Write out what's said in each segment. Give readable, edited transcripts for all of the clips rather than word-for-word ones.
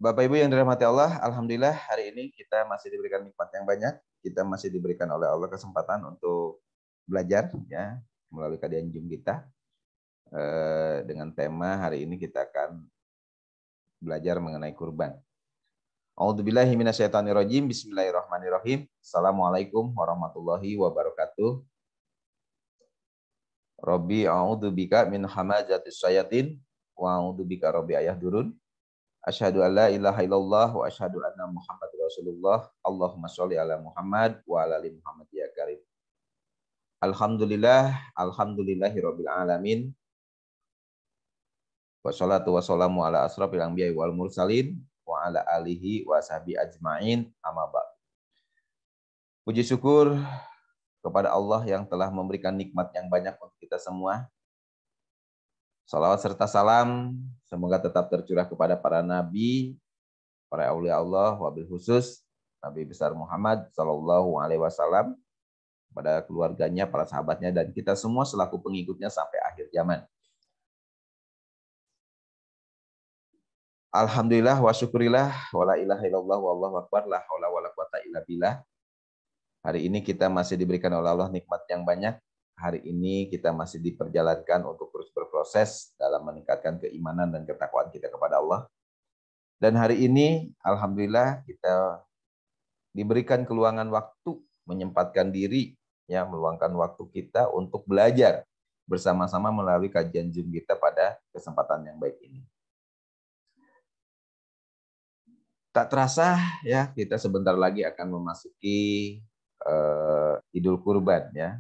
Bapak Ibu yang dirahmati Allah, alhamdulillah hari ini kita masih diberikan nikmat yang banyak. Kita masih diberikan oleh Allah kesempatan untuk belajar ya melalui kajian Zoom kita. Dengan tema hari ini kita akan belajar mengenai kurban. A'udzubillahi minasyaitonirrajim. Bismillahirrahmanirrahim. Assalamualaikum warahmatullahi wabarakatuh. Rabbi a'udzubika min hamazatis syayatin wa a'udzubika rabbi ayahdurun. Asyhadu an la ilaha illallah wa asyhadu anna Muhammadar Rasulullah. Allahumma sholli ala Muhammad wa ala ali Muhammad ya karim. Alhamdulillahirabbil alamin. Wassalatu wassalamu ala asrofil anbiya'i wal mursalin wa ala alihi wa sahbihi ajmain. Amma ba'd. Puji syukur kepada Allah yang telah memberikan nikmat yang banyak untuk kita semua. Salawat serta salam semoga tetap tercurah kepada para nabi, para aulia Allah, wabil khusus Nabi besar Muhammad Sallallahu Alaihi Wasallam, pada keluarganya, para sahabatnya, dan kita semua selaku pengikutnya sampai akhir zaman. Alhamdulillah wa syukurillah wa la ilaha illallah wallahu akbar la haula wala quwata illa billah. Hari ini kita masih diberikan oleh Allah nikmat yang banyak. Hari ini kita masih diperjalankan untuk terus berproses dalam meningkatkan keimanan dan ketakwaan kita kepada Allah. Dan hari ini alhamdulillah kita diberikan keluangan waktu, menyempatkan diri ya, meluangkan waktu kita untuk belajar bersama-sama melalui kajian Zoom kita pada kesempatan yang baik ini. Tak terasa ya, kita sebentar lagi akan memasuki Idul Kurban ya,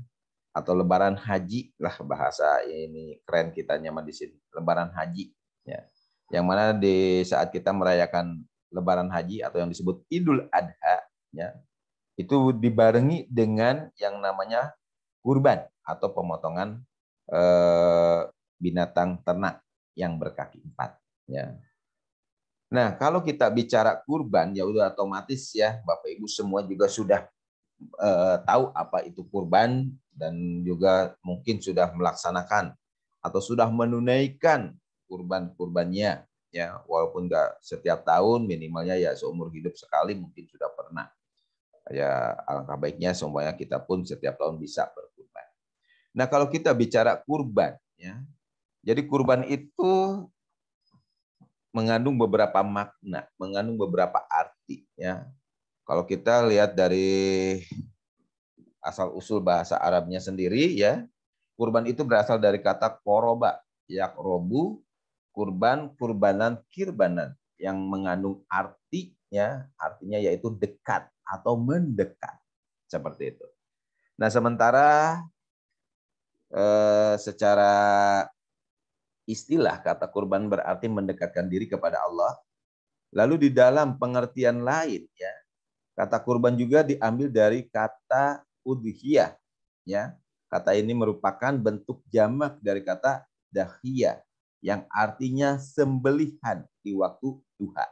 atau Lebaran Haji lah, bahasa ini keren kita nyaman di sini, Lebaran Haji ya. Yang mana di saat kita merayakan Lebaran Haji atau yang disebut Idul Adha ya, itu dibarengi dengan yang namanya kurban atau pemotongan binatang ternak yang berkaki 4 ya. Nah, kalau kita bicara kurban ya udah otomatis ya Bapak Ibu semua juga sudah tahu apa itu kurban dan juga mungkin sudah melaksanakan atau sudah menunaikan kurbannya ya, walaupun nggak setiap tahun, minimalnya ya seumur hidup sekali mungkin sudah pernah. Ya alangkah baiknya semuanya kita pun setiap tahun bisa berkurban. Nah, kalau kita bicara kurban ya, jadi kurban itu mengandung beberapa makna, mengandung beberapa arti ya. Kalau kita lihat dari asal-usul bahasa Arabnya sendiri ya, kurban itu berasal dari kata koroba, yakrobu, kurban, kurbanan, kirbanan, yang mengandung arti ya, artinya yaitu dekat atau mendekat, seperti itu. Nah, sementara secara istilah kata kurban berarti mendekatkan diri kepada Allah. Lalu di dalam pengertian lain ya, kata kurban juga diambil dari kata udhiyah ya. Kata ini merupakan bentuk jamak dari kata dahiyah yang artinya sembelihan di waktu duha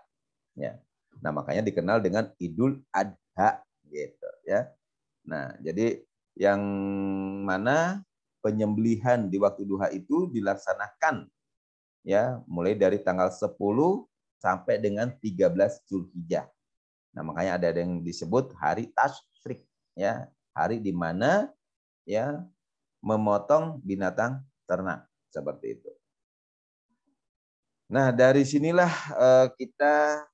ya. Nah, makanya dikenal dengan Idul Adha gitu ya. Nah, jadi yang mana penyembelihan di waktu duha itu dilaksanakan ya mulai dari tanggal 10 sampai dengan 13 Zulhijjah. Nah, makanya ada yang disebut hari tasyrik ya, hari di mana ya memotong binatang ternak seperti itu. Nah, dari sinilah kita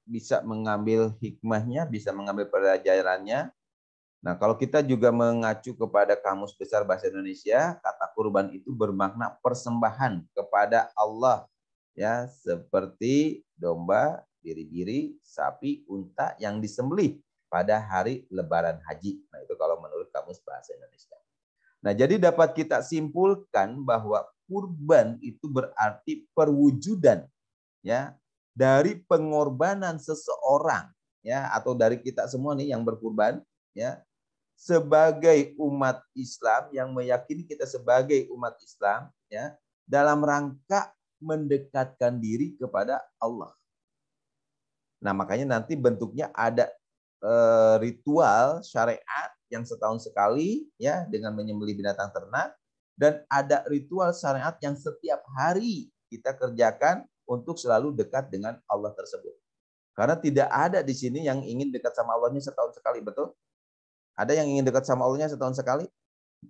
bisa mengambil hikmahnya, bisa mengambil pelajarannya. Nah, kalau kita juga mengacu kepada Kamus Besar Bahasa Indonesia, kata kurban itu bermakna persembahan kepada Allah ya, seperti domba, biri-biri, sapi, unta yang disembelih pada hari Lebaran Haji. Nah, itu kalau menurut Kamus Bahasa Indonesia. Nah, jadi dapat kita simpulkan bahwa kurban itu berarti perwujudan ya dari pengorbanan seseorang ya, atau dari kita semua nih yang berkurban ya, sebagai umat Islam yang meyakini kita sebagai umat Islam ya, dalam rangka mendekatkan diri kepada Allah. Nah, makanya nanti bentuknya ada ritual syariat yang setahun sekali ya dengan menyembelih binatang ternak, dan ada ritual syariat yang setiap hari kita kerjakan untuk selalu dekat dengan Allah tersebut. Karena tidak ada di sini yang ingin dekat sama Allahnya setahun sekali, betul? Ada yang ingin dekat sama Allahnya setahun sekali?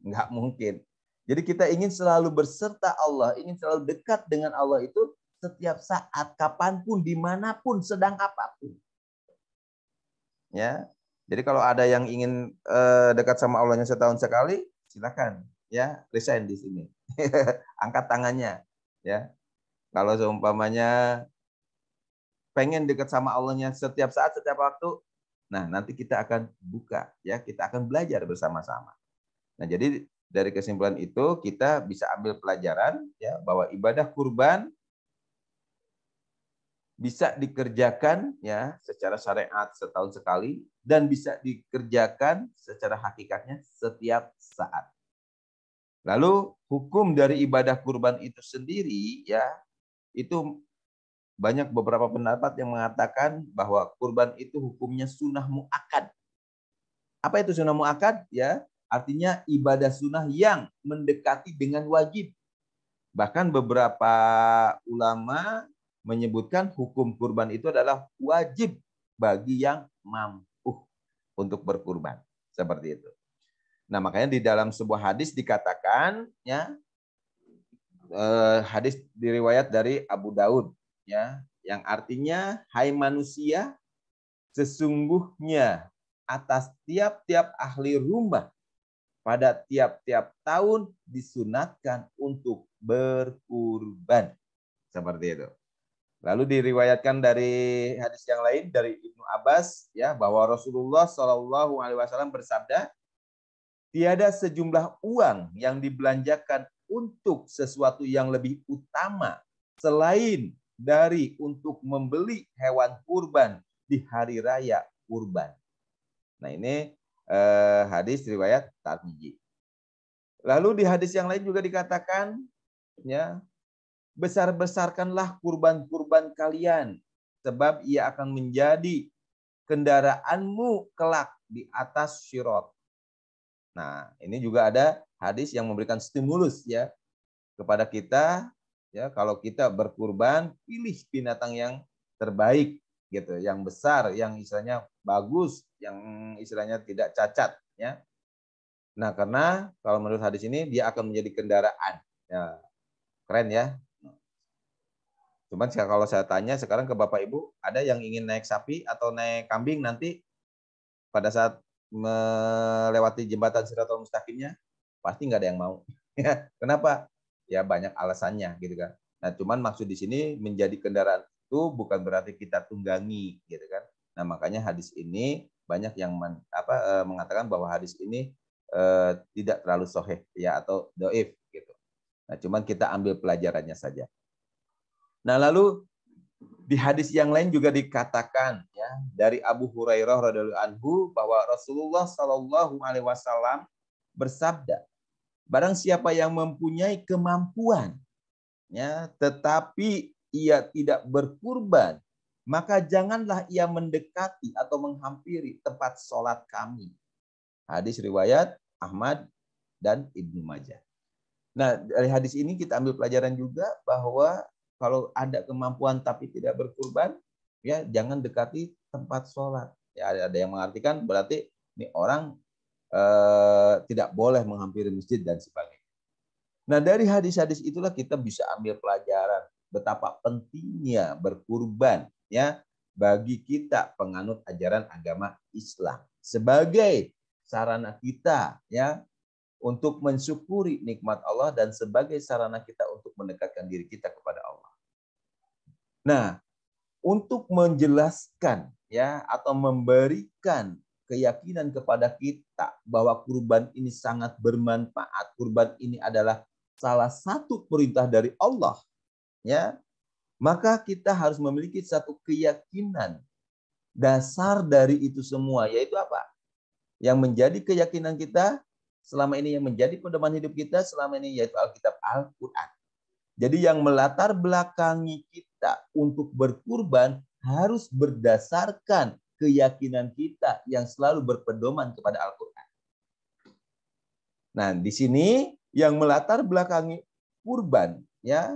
Enggak mungkin. Jadi kita ingin selalu berserta Allah, ingin selalu dekat dengan Allah itu setiap saat, kapanpun, dimanapun, sedang apapun. Ya, jadi kalau ada yang ingin dekat sama Allahnya setahun sekali, silakan ya resign di sini, angkat tangannya. Ya, kalau seumpamanya pengen dekat sama Allahnya setiap saat, setiap waktu, nah nanti kita akan buka, ya kita akan belajar bersama-sama. Nah, jadi dari kesimpulan itu kita bisa ambil pelajaran ya bahwa ibadah kurban bisa dikerjakan ya secara syariat setahun sekali dan bisa dikerjakan secara hakikatnya setiap saat. Lalu hukum dari ibadah kurban itu sendiri ya itu banyak beberapa pendapat yang mengatakan bahwa kurban itu hukumnya sunnah muakkad. Apa itu sunnah muakkad? Ya, artinya ibadah sunnah yang mendekati dengan wajib. Bahkan beberapa ulama menyebutkan hukum kurban itu adalah wajib bagi yang mampu untuk berkurban. Seperti itu. Nah, makanya di dalam sebuah hadis dikatakan ya hadis diriwayat dari Abu Daud ya yang artinya hai manusia sesungguhnya atas tiap-tiap ahli rumah pada tiap-tiap tahun disunatkan untuk berkurban. Seperti itu. Lalu diriwayatkan dari hadis yang lain dari Ibnu Abbas ya bahwa Rasulullah Shallallahu alaihi wasallam bersabda, tiada sejumlah uang yang dibelanjakan untuk sesuatu yang lebih utama selain dari untuk membeli hewan kurban di hari raya kurban. Nah, ini hadis riwayat Tirmidzi. Lalu di hadis yang lain juga dikatakan ya, besar-besarkanlah kurban-kurban kalian sebab ia akan menjadi kendaraanmu kelak di atas Sirat. Nah, ini juga ada hadis yang memberikan stimulus ya kepada kita ya kalau kita berkurban pilih binatang yang terbaik gitu, yang besar, yang istilahnya bagus, yang istilahnya tidak cacat ya. Nah, karena kalau menurut hadis ini dia akan menjadi kendaraan. Ya, keren ya. Cuman kalau saya tanya sekarang ke Bapak Ibu, ada yang ingin naik sapi atau naik kambing nanti pada saat melewati jembatan Shirathul Mustaqimnya? Pasti nggak ada yang mau. Kenapa? Ya banyak alasannya gitu kan. Nah, cuman maksud di sini menjadi kendaraan itu bukan berarti kita tunggangi gitu kan. Nah, makanya hadis ini banyak yang mengatakan bahwa hadis ini tidak terlalu sahih ya atau dhaif gitu. Nah, cuman kita ambil pelajarannya saja. Nah, lalu di hadis yang lain juga dikatakan ya dari Abu Hurairah radhiyallahu anhu bahwa Rasulullah Shallallahu alaihi wasallam bersabda, barang siapa yang mempunyai kemampuan ya tetapi ia tidak berkurban, maka janganlah ia mendekati atau menghampiri tempat sholat kami. Hadis riwayat Ahmad dan Ibnu Majah. Nah, dari hadis ini kita ambil pelajaran juga bahwa kalau ada kemampuan tapi tidak berkurban, ya jangan dekati tempat sholat. Ya, ada yang mengartikan berarti ini orang tidak boleh menghampiri masjid dan sebagainya. Nah, dari hadis-hadis itulah kita bisa ambil pelajaran betapa pentingnya berkurban ya bagi kita penganut ajaran agama Islam sebagai sarana kita ya untuk mensyukuri nikmat Allah dan sebagai sarana kita untuk mendekatkan diri kita kepada Allah. Nah, untuk menjelaskan ya atau memberikan keyakinan kepada kita bahwa kurban ini sangat bermanfaat, kurban ini adalah salah satu perintah dari Allah, ya, maka kita harus memiliki satu keyakinan dasar dari itu semua, yaitu apa? Yang menjadi keyakinan kita selama ini, yang menjadi pedoman hidup kita selama ini, yaitu Alkitab Al-Quran. Jadi yang melatar belakangi kita untuk berkurban harus berdasarkan keyakinan kita yang selalu berpedoman kepada Al-Quran. Nah, di sini yang melatar belakangi kurban, ya.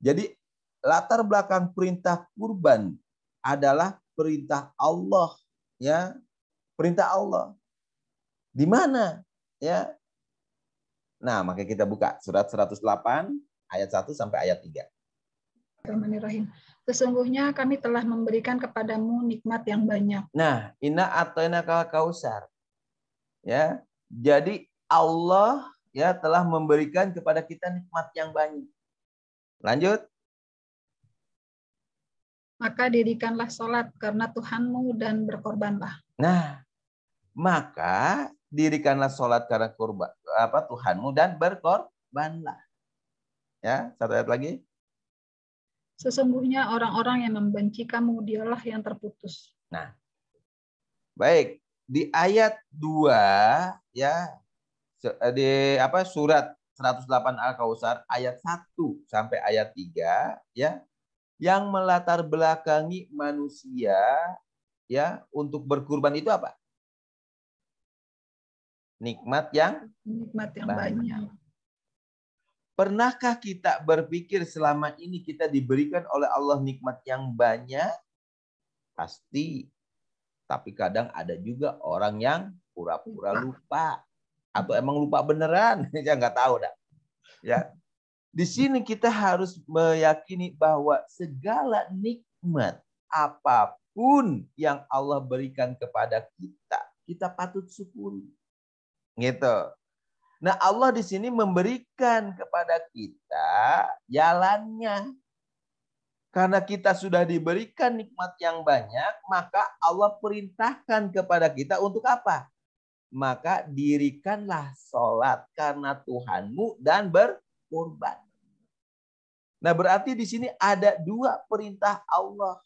Jadi latar belakang perintah kurban adalah perintah Allah, ya. Perintah Allah. Di mana? Ya. Nah, maka kita buka surat 108 ayat 1 sampai ayat 3. Bismillahirrahmanirrahim. Sesungguhnya kami telah memberikan kepadamu nikmat yang banyak. Nah, inna a'tainakal kausar. Ya. Jadi Allah ya telah memberikan kepada kita nikmat yang banyak. Lanjut. Maka dirikanlah sholat karena Tuhanmu dan berkorbanlah. Nah, maka dirikanlah sholat karena Tuhanmu dan berkorbanlah. Ya, satu ayat lagi. Sesungguhnya orang-orang yang membenci kamu dialah yang terputus. Nah, baik, di ayat 2 ya di surat 108 Al-Kautsar ayat 1 sampai ayat 3 ya yang melatar belakangi manusia ya untuk berkurban itu apa? Nikmat yang banyak. Pernahkah kita berpikir selama ini kita diberikan oleh Allah nikmat yang banyak? Pasti. Tapi kadang ada juga orang yang pura-pura lupa. Atau emang lupa beneran. Ya nggak tahu dah. Ya. Di sini kita harus meyakini bahwa segala nikmat apapun yang Allah berikan kepada kita, kita patut syukuri. Gitu. Nah, Allah di sini memberikan kepada kita jalannya. Karena kita sudah diberikan nikmat yang banyak, maka Allah perintahkan kepada kita untuk apa? Maka dirikanlah sholat karena Tuhanmu dan berkurban. Nah, berarti di sini ada dua perintah Allah,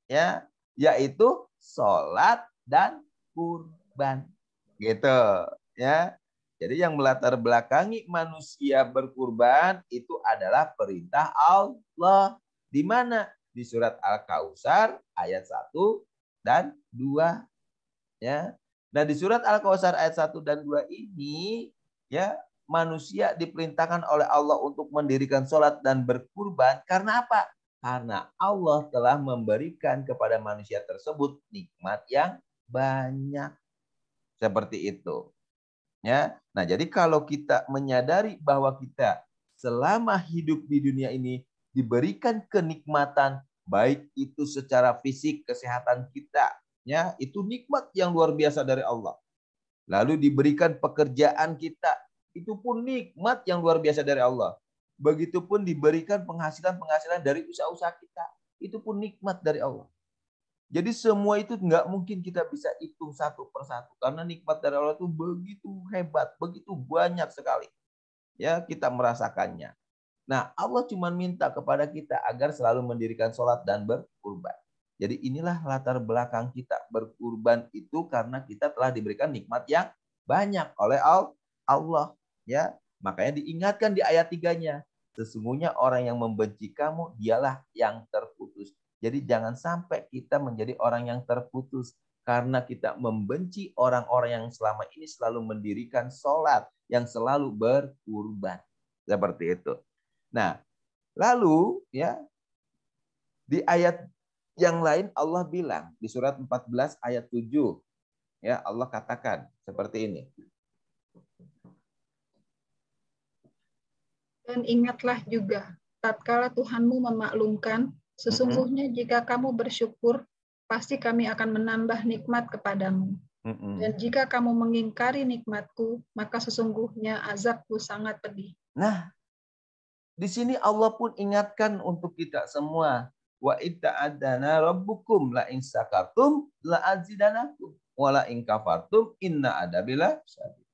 ya, yaitu sholat dan kurban, gitu, ya. Jadi yang melatar belakangi manusia berkurban itu adalah perintah Allah. Di mana? Di surat Al-Kautsar ayat 1 dan 2, ya. Nah, di surat Al-Kautsar ayat 1 dan 2 ini, ya, manusia diperintahkan oleh Allah untuk mendirikan sholat dan berkurban. Karena apa? Karena Allah telah memberikan kepada manusia tersebut nikmat yang banyak. Seperti itu. Ya. Nah, jadi kalau kita menyadari bahwa kita selama hidup di dunia ini diberikan kenikmatan, baik itu secara fisik, kesehatan kita, ya, itu nikmat yang luar biasa dari Allah. Lalu diberikan pekerjaan kita, itu pun nikmat yang luar biasa dari Allah. Begitupun diberikan penghasilan-penghasilan dari usaha-usaha kita, itu pun nikmat dari Allah. Jadi semua itu nggak mungkin kita bisa hitung satu persatu. Karena nikmat dari Allah itu begitu hebat, begitu banyak sekali. Ya, kita merasakannya. Nah, Allah cuma minta kepada kita agar selalu mendirikan sholat dan berkurban. Jadi inilah latar belakang kita berkurban itu karena kita telah diberikan nikmat yang banyak oleh Allah. Ya, makanya diingatkan di ayat 3-nya. Sesungguhnya orang yang membenci kamu dialah yang terputus. Jadi jangan sampai kita menjadi orang yang terputus karena kita membenci orang-orang yang selama ini selalu mendirikan sholat, yang selalu berkurban. Seperti itu. Nah, lalu ya di ayat yang lain Allah bilang di surat 14 ayat 7, ya, Allah katakan seperti ini. Dan ingatlah juga tatkala Tuhanmu memaklumkan, sesungguhnya jika kamu bersyukur, pasti kami akan menambah nikmat kepadamu. Dan jika kamu mengingkari nikmatku, maka sesungguhnya azabku sangat pedih. Nah, di sini Allah pun ingatkan untuk kita semua. Wa itta'adana rabbukum la in syakartum la azidanakum wa la in kafartum inna adzabillah syadid.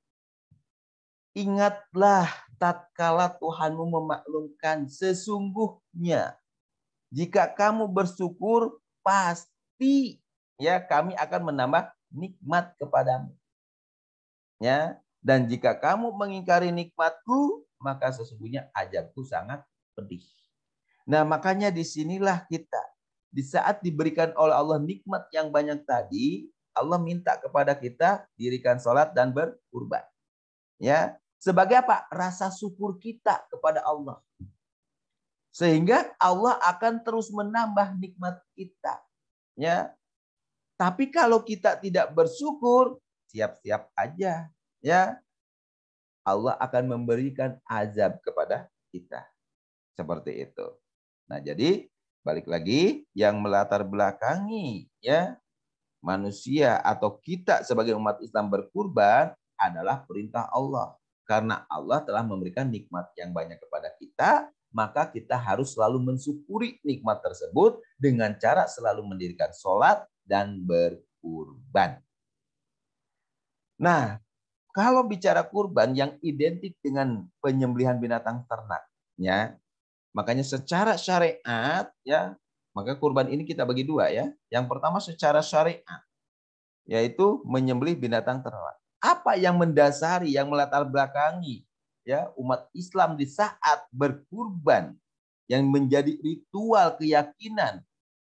Ingatlah tatkala Tuhanmu memaklumkan, sesungguhnya jika kamu bersyukur pasti ya kami akan menambah nikmat kepadamu. Ya, dan jika kamu mengingkari nikmatku, maka sesungguhnya azabku sangat pedih. Nah, makanya disinilah kita. Di saat diberikan oleh Allah nikmat yang banyak tadi, Allah minta kepada kita dirikan sholat dan berkurban. Ya, sebagai apa? Rasa syukur kita kepada Allah. Sehingga Allah akan terus menambah nikmat kita. Ya. Tapi kalau kita tidak bersyukur, siap-siap aja, ya. Allah akan memberikan azab kepada kita. Seperti itu. Nah, jadi balik lagi yang melatar belakangi ya manusia atau kita sebagai umat Islam berkurban adalah perintah Allah. Karena Allah telah memberikan nikmat yang banyak kepada kita, maka kita harus selalu mensyukuri nikmat tersebut dengan cara selalu mendirikan sholat dan berkurban. Nah, kalau bicara kurban yang identik dengan penyembelihan binatang ternaknya, makanya secara syariat ya, maka kurban ini kita bagi dua ya. Yang pertama secara syariat, yaitu menyembelih binatang ternak. Apa yang mendasari, yang melatar belakangi ya umat Islam di saat berkurban yang menjadi ritual keyakinan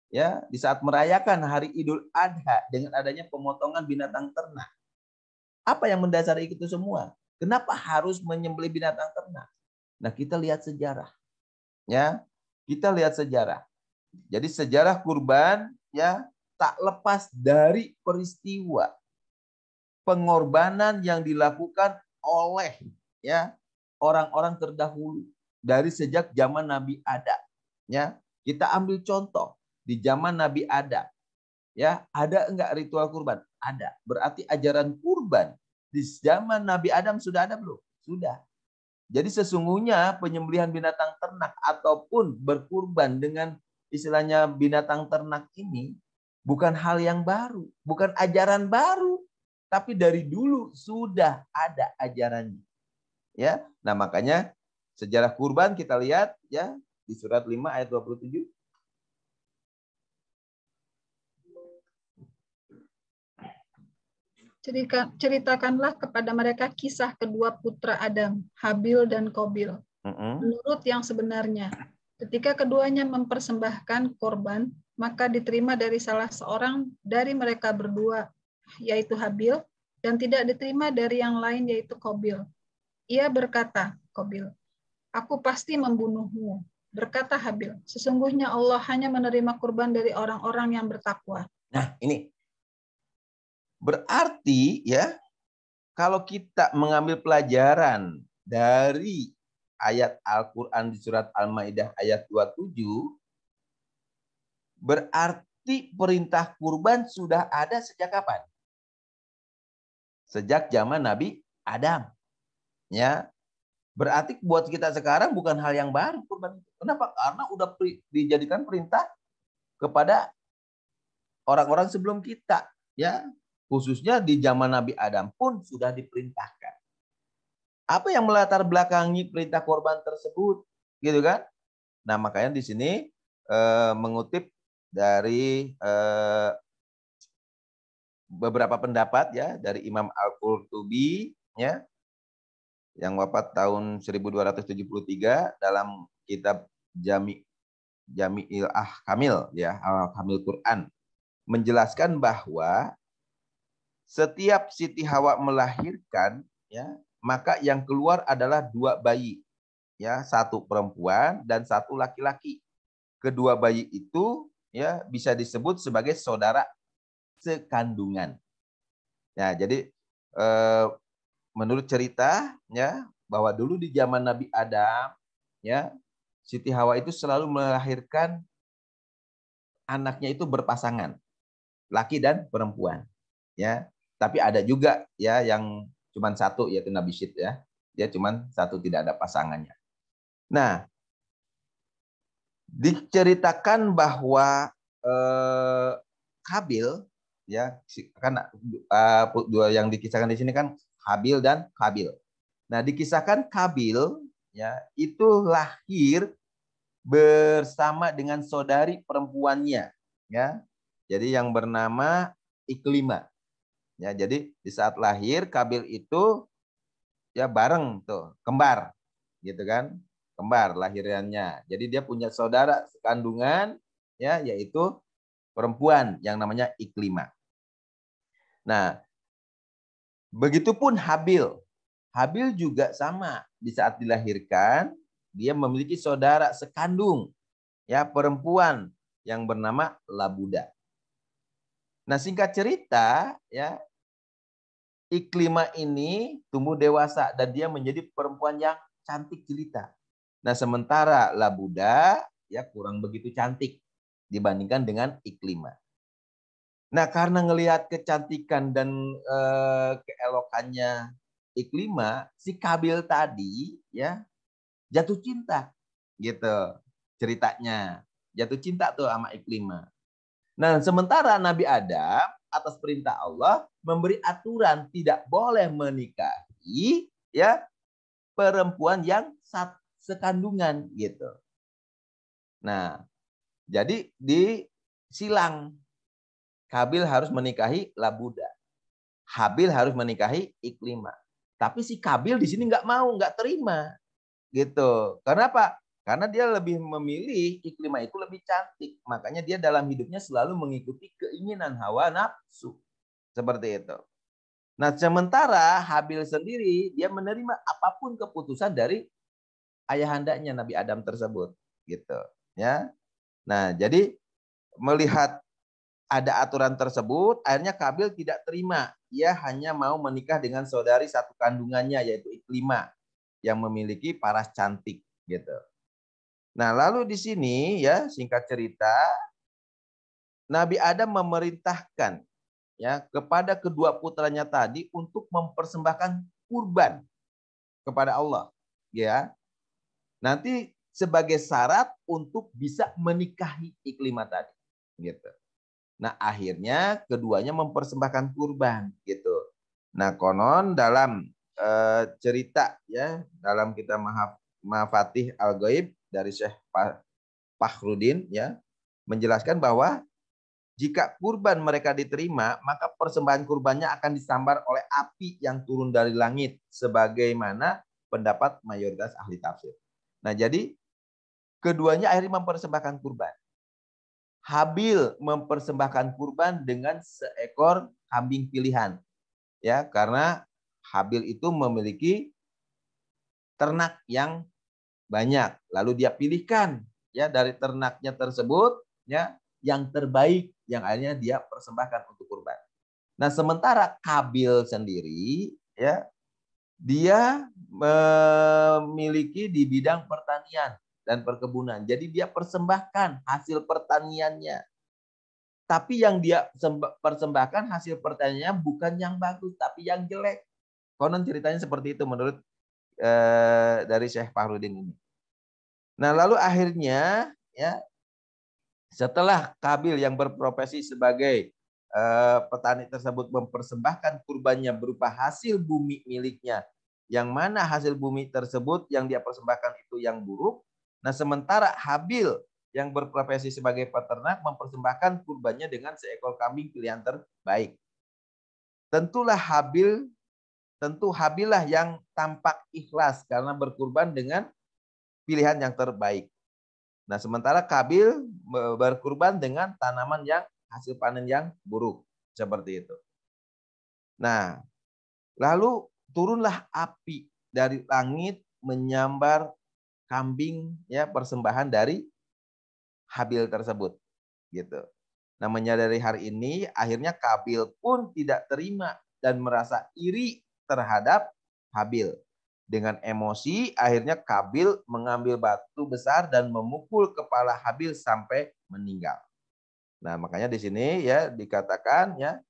ya di saat merayakan hari Idul Adha dengan adanya pemotongan binatang ternak. Apa yang mendasari itu semua? Kenapa harus menyembelih binatang ternak? Nah, kita lihat sejarah. Ya, kita lihat sejarah. Jadi sejarah kurban ya tak lepas dari peristiwa pengorbanan yang dilakukan oleh ya orang-orang terdahulu dari sejak zaman Nabi Adam. Ya, kita ambil contoh di zaman Nabi Adam. Ya, ada enggak ritual kurban? Ada. Berarti ajaran kurban di zaman Nabi Adam sudah ada belum? Sudah. Jadi sesungguhnya penyembelihan binatang ternak ataupun berkurban dengan istilahnya binatang ternak ini bukan hal yang baru, bukan ajaran baru, tapi dari dulu sudah ada ajarannya. Ya. Nah, makanya sejarah kurban kita lihat ya di surat 5 ayat 27. Ceritakanlah kepada mereka kisah kedua putra Adam, Habil dan Qabil. Menurut yang sebenarnya, ketika keduanya mempersembahkan korban, maka diterima dari salah seorang dari mereka berdua, yaitu Habil, dan tidak diterima dari yang lain, yaitu Qabil. Ia berkata, Qabil, aku pasti membunuhmu. Berkata Habil, sesungguhnya Allah hanya menerima kurban dari orang-orang yang bertakwa. Nah, ini berarti ya, kalau kita mengambil pelajaran dari ayat Al-Quran di surat Al-Ma'idah ayat 27, berarti perintah kurban sudah ada sejak kapan? Sejak zaman Nabi Adam. Ya, berarti buat kita sekarang bukan hal yang baru kurban. Kenapa? Karena udah dijadikan perintah kepada orang-orang sebelum kita. Ya, khususnya di zaman Nabi Adam pun sudah diperintahkan. Apa yang melatar belakangi perintah korban tersebut, gitu kan? Nah, makanya di sini mengutip dari beberapa pendapat ya dari Imam Al-Qurtubi ya yang wafat tahun 1273 dalam kitab Jami'il Ahkamil ya Al-Kamil Quran menjelaskan bahwa setiap Siti Hawa melahirkan ya maka yang keluar adalah dua bayi ya, satu perempuan dan satu laki-laki. Kedua bayi itu ya bisa disebut sebagai saudara sekandungan. Ya, jadi menurut cerita ya bahwa dulu di zaman Nabi Adam ya Siti Hawa itu selalu melahirkan anaknya itu berpasangan, laki dan perempuan. Ya, tapi ada juga ya yang cuma satu yaitu Nabi Syed ya. Dia cuma satu tidak ada pasangannya. Nah, diceritakan bahwa Habil ya kan dua yang dikisahkan di sini kan Habil dan Qabil. Nah, dikisahkan Qabil ya itu lahir bersama dengan saudari perempuannya ya. Jadi yang bernama Iklimah. Ya, jadi di saat lahir Qabil itu ya bareng tuh, kembar. Gitu kan? Kembar lahirannya. Jadi dia punya saudara sekandungan ya yaitu perempuan yang namanya Iklimah. Nah, begitupun Habil. Habil juga sama. Di saat dilahirkan, dia memiliki saudara sekandung ya perempuan yang bernama Labuda. Nah, singkat cerita, ya, Iklimah ini tumbuh dewasa dan dia menjadi perempuan yang cantik jelita. Nah, sementara Labuda ya kurang begitu cantik dibandingkan dengan Iklimah. Nah, karena ngelihat kecantikan dan keelokannya Iklimah, si Kabil tadi ya jatuh cinta gitu ceritanya. Jatuh cinta tuh sama Iklimah. Nah, sementara Nabi Adam atas perintah Allah memberi aturan tidak boleh menikahi ya perempuan yang sekandungan gitu. Nah, jadi disilang. Kabil harus menikahi Labuda. Habil harus menikahi Iklimah. Tapi si Kabil di sini nggak mau, nggak terima gitu. Karena apa? Karena dia lebih memilih Iklimah itu lebih cantik. Makanya dia dalam hidupnya selalu mengikuti keinginan hawa nafsu. Seperti itu. Nah, sementara Habil sendiri dia menerima apapun keputusan dari ayahandanya Nabi Adam tersebut, gitu. Ya. Nah, jadi melihat ada aturan tersebut, akhirnya Kabil tidak terima. Ia hanya mau menikah dengan saudari satu kandungannya yaitu Iklimah yang memiliki paras cantik, gitu. Nah, lalu di sini ya singkat cerita Nabi Adam memerintahkan ya kepada kedua putranya tadi untuk mempersembahkan kurban kepada Allah, ya. Nanti sebagai syarat untuk bisa menikahi Iklimah tadi, gitu. Nah, akhirnya keduanya mempersembahkan kurban, gitu. Nah, konon dalam cerita ya dalam kitab Mafatih Al-Ghaib dari Syekh Fakhrudin ya menjelaskan bahwa jika kurban mereka diterima, maka persembahan kurbannya akan disambar oleh api yang turun dari langit, sebagaimana pendapat mayoritas ahli tafsir. Nah, jadi keduanya akhirnya mempersembahkan kurban. Habil mempersembahkan kurban dengan seekor kambing pilihan, ya, karena Habil itu memiliki ternak yang banyak, lalu dia pilihkan ya dari ternaknya tersebut ya yang terbaik yang akhirnya dia persembahkan untuk kurban. Nah, sementara Kabil sendiri ya dia memiliki di bidang pertanian dan perkebunan. Jadi dia persembahkan hasil pertaniannya. Tapi yang dia persembahkan hasil pertaniannya bukan yang bagus, tapi yang jelek. Konon ceritanya seperti itu menurut dari Syekh Fakhrudin ini. Nah, lalu akhirnya ya setelah Kabil yang berprofesi sebagai petani tersebut mempersembahkan kurbannya berupa hasil bumi miliknya, yang mana hasil bumi tersebut yang dia persembahkan itu yang buruk. Nah, sementara Habil yang berprofesi sebagai peternak mempersembahkan kurbannya dengan seekor kambing pilihan terbaik. Tentu Habillah yang tampak ikhlas karena berkurban dengan pilihan yang terbaik. Nah, sementara Kabil berkurban dengan tanaman yang hasil panen yang buruk. Seperti itu. Nah, lalu turunlah api dari langit menyambar kambing ya persembahan dari Habil tersebut. Gitu. Nah, menyadari hari ini, akhirnya Kabil pun tidak terima dan merasa iri terhadap Habil. Dengan emosi, akhirnya Kabil mengambil batu besar dan memukul kepala Habil sampai meninggal. Nah, makanya di sini ya dikatakan ya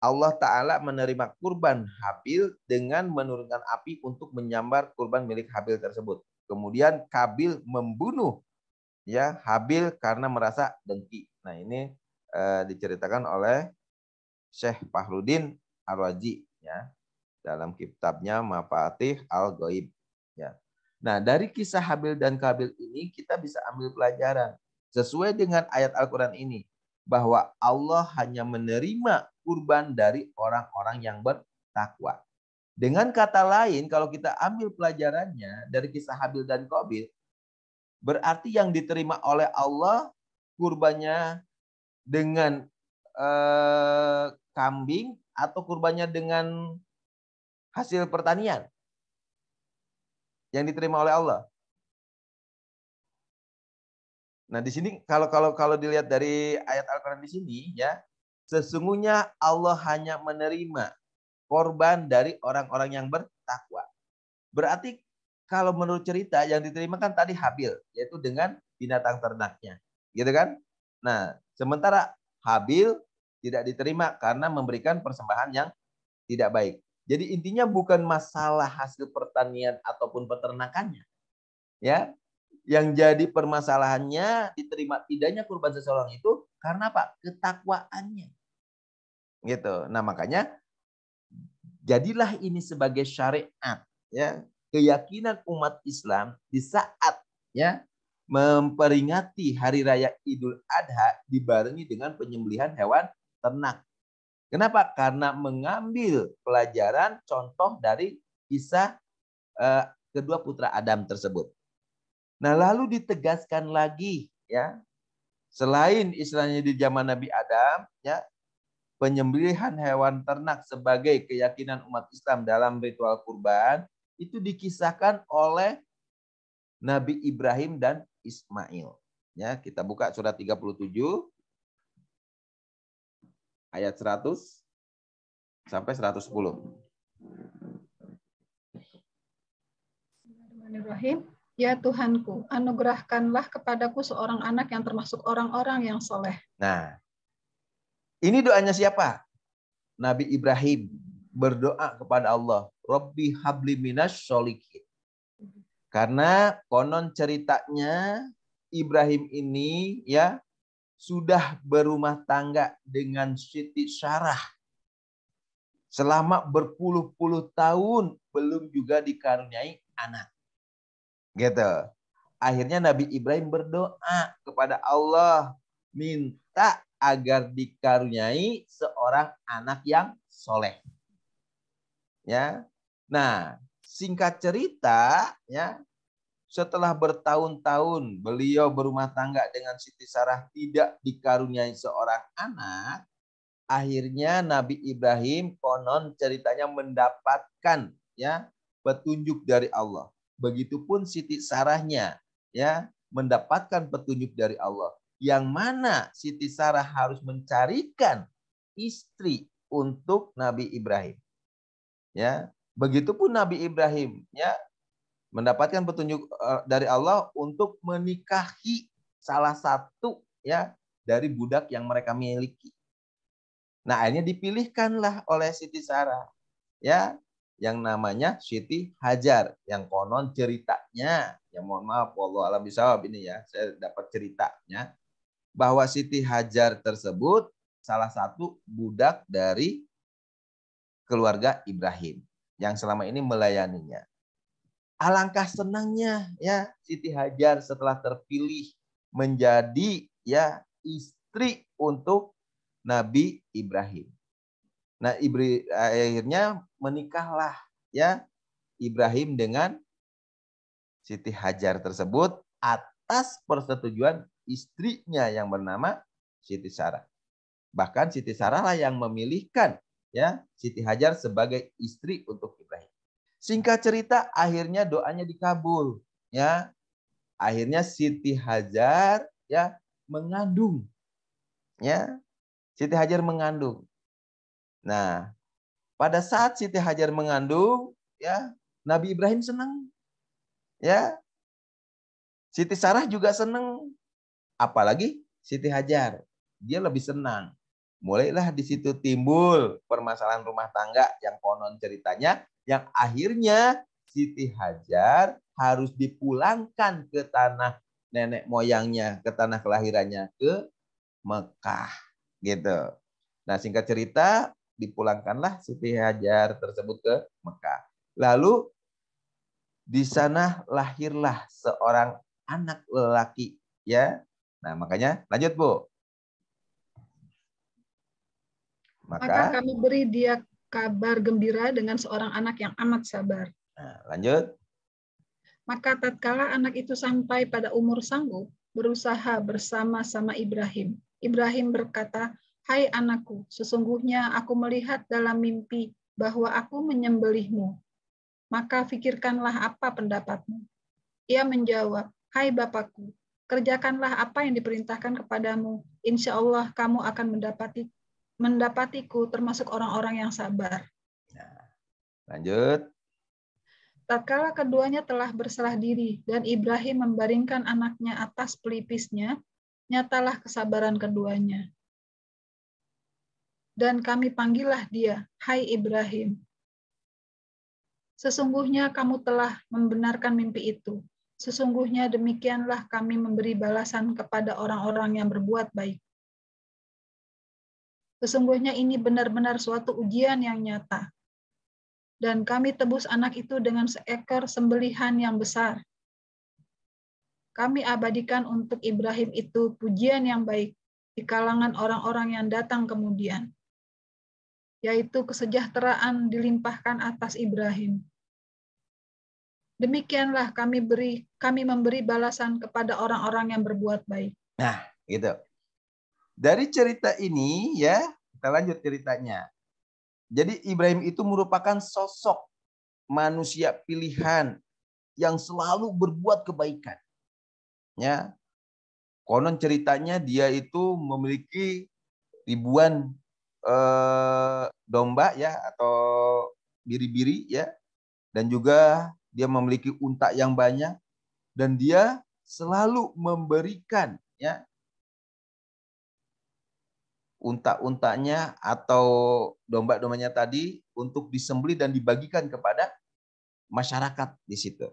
Allah Ta'ala menerima kurban Habil dengan menurunkan api untuk menyambar kurban milik Habil tersebut. Kemudian Kabil membunuh ya Habil karena merasa dengki. Nah, ini diceritakan oleh Syekh Fakhrudin Ar-Razi ya dalam kitabnya Mafatih Al-Ghaib ya. Nah, dari kisah Habil dan Kabil ini kita bisa ambil pelajaran sesuai dengan ayat Al-Qur'an ini bahwa Allah hanya menerima kurban dari orang-orang yang bertakwa. Dengan kata lain, kalau kita ambil pelajarannya dari kisah Habil dan Qabil, berarti yang diterima oleh Allah kurbannya dengan kambing atau kurbannya dengan hasil pertanian yang diterima oleh Allah. Nah, di sini kalau dilihat dari ayat Al-Qur'an di sini ya, sesungguhnya Allah hanya menerima korban dari orang-orang yang bertakwa. Berarti kalau menurut cerita yang diterima kan tadi Habil, yaitu dengan binatang ternaknya. Gitu kan? Nah, sementara Habil tidak diterima karena memberikan persembahan yang tidak baik. Jadi intinya bukan masalah hasil pertanian ataupun peternakannya. Ya, yang jadi permasalahannya diterima tidaknya kurban seseorang itu karena apa? Ketakwaannya. Gitu. Nah, makanya jadilah ini sebagai syariat, ya, keyakinan umat Islam di saat ya memperingati hari raya Idul Adha dibarengi dengan penyembelihan hewan ternak. Kenapa? Karena mengambil pelajaran contoh dari kisah kedua putra Adam tersebut. Nah, lalu ditegaskan lagi ya, selain istilahnya di zaman Nabi Adam ya, penyembelihan hewan ternak sebagai keyakinan umat Islam dalam ritual kurban itu dikisahkan oleh Nabi Ibrahim dan Ismail. Ya, kita buka surat 37 ayat 100 sampai 110. Bismillahirrahmanirrahim. Ya Tuhanku, anugerahkanlah kepadaku seorang anak yang termasuk orang-orang yang soleh. Nah, ini doanya siapa? Nabi Ibrahim berdoa kepada Allah, Rabbi habli minas sholihin. Karena konon ceritanya Ibrahim ini ya sudah berumah tangga dengan Siti Sarah selama berpuluh-puluh tahun belum juga dikaruniai anak. Gitu. Akhirnya Nabi Ibrahim berdoa kepada Allah, minta agar dikaruniai seorang anak yang soleh. Ya. Nah, singkat cerita, ya, setelah bertahun-tahun beliau berumah tangga dengan Siti Sarah tidak dikaruniai seorang anak, akhirnya Nabi Ibrahim konon ceritanya mendapatkan ya petunjuk dari Allah. Begitupun Siti Sarahnya ya mendapatkan petunjuk dari Allah. Yang mana Siti Sarah harus mencarikan istri untuk Nabi Ibrahim. Ya, begitupun Nabi Ibrahim ya mendapatkan petunjuk dari Allah untuk menikahi salah satu ya dari budak yang mereka miliki. Nah, akhirnya dipilihkanlah oleh Siti Sarah ya yang namanya Siti Hajar, yang konon ceritanya, ya mohon maaf wallahu alam bisawab ini ya, saya dapat ceritanya bahwa Siti Hajar tersebut salah satu budak dari keluarga Ibrahim yang selama ini melayaninya. Alangkah senangnya ya Siti Hajar setelah terpilih menjadi ya istri untuk Nabi Ibrahim. Nah, akhirnya menikahlah ya Ibrahim dengan Siti Hajar tersebut atas persetujuan istrinya yang bernama Siti Sarah. Bahkan Siti Sarah lah yang memilihkan ya Siti Hajar sebagai istri untuk Ibrahim. Singkat cerita, akhirnya doanya dikabul ya. Akhirnya Siti Hajar ya mengandung. Ya. Siti Hajar mengandung. Nah, pada saat Siti Hajar mengandung, ya, Nabi Ibrahim senang. Ya. Siti Sarah juga senang. Apalagi Siti Hajar. Dia lebih senang. Mulailah di situ timbul permasalahan rumah tangga yang konon ceritanya yang akhirnya Siti Hajar harus dipulangkan ke tanah nenek moyangnya, ke tanah kelahirannya, ke Mekah. Gitu. Nah, singkat cerita, dipulangkanlah Siti Hajar tersebut ke Mekah. Lalu di sana lahirlah seorang anak lelaki, ya. Nah, makanya lanjut, Bu. Maka kami beri dia kabar gembira dengan seorang anak yang amat sabar. Nah, lanjut. Maka tatkala anak itu sampai pada umur sanggup, berusaha bersama-sama Ibrahim. Ibrahim berkata, "Hai anakku, sesungguhnya aku melihat dalam mimpi bahwa aku menyembelihmu. Maka fikirkanlah apa pendapatmu." Ia menjawab, "Hai Bapakku, kerjakanlah apa yang diperintahkan kepadamu. Insya Allah kamu akan mendapati mendapatiku termasuk orang-orang yang sabar. Nah, lanjut. Tatkala keduanya telah berserah diri dan Ibrahim membaringkan anaknya atas pelipisnya, nyatalah kesabaran keduanya. Dan kami panggillah dia, hai Ibrahim. Sesungguhnya kamu telah membenarkan mimpi itu. Sesungguhnya demikianlah kami memberi balasan kepada orang-orang yang berbuat baik. Sesungguhnya ini benar-benar suatu ujian yang nyata. Dan kami tebus anak itu dengan seekor sembelihan yang besar. Kami abadikan untuk Ibrahim itu pujian yang baik di kalangan orang-orang yang datang kemudian, yaitu kesejahteraan dilimpahkan atas Ibrahim. Demikianlah kami memberi balasan kepada orang-orang yang berbuat baik. Nah, gitu. Dari cerita ini ya, kita lanjut ceritanya. Jadi Ibrahim itu merupakan sosok manusia pilihan yang selalu berbuat kebaikan. Ya. Konon ceritanya dia itu memiliki ribuan domba ya atau biri-biri ya, dan juga dia memiliki unta yang banyak dan dia selalu memberikan ya unta-untanya atau domba-dombanya tadi untuk disembelih dan dibagikan kepada masyarakat di situ.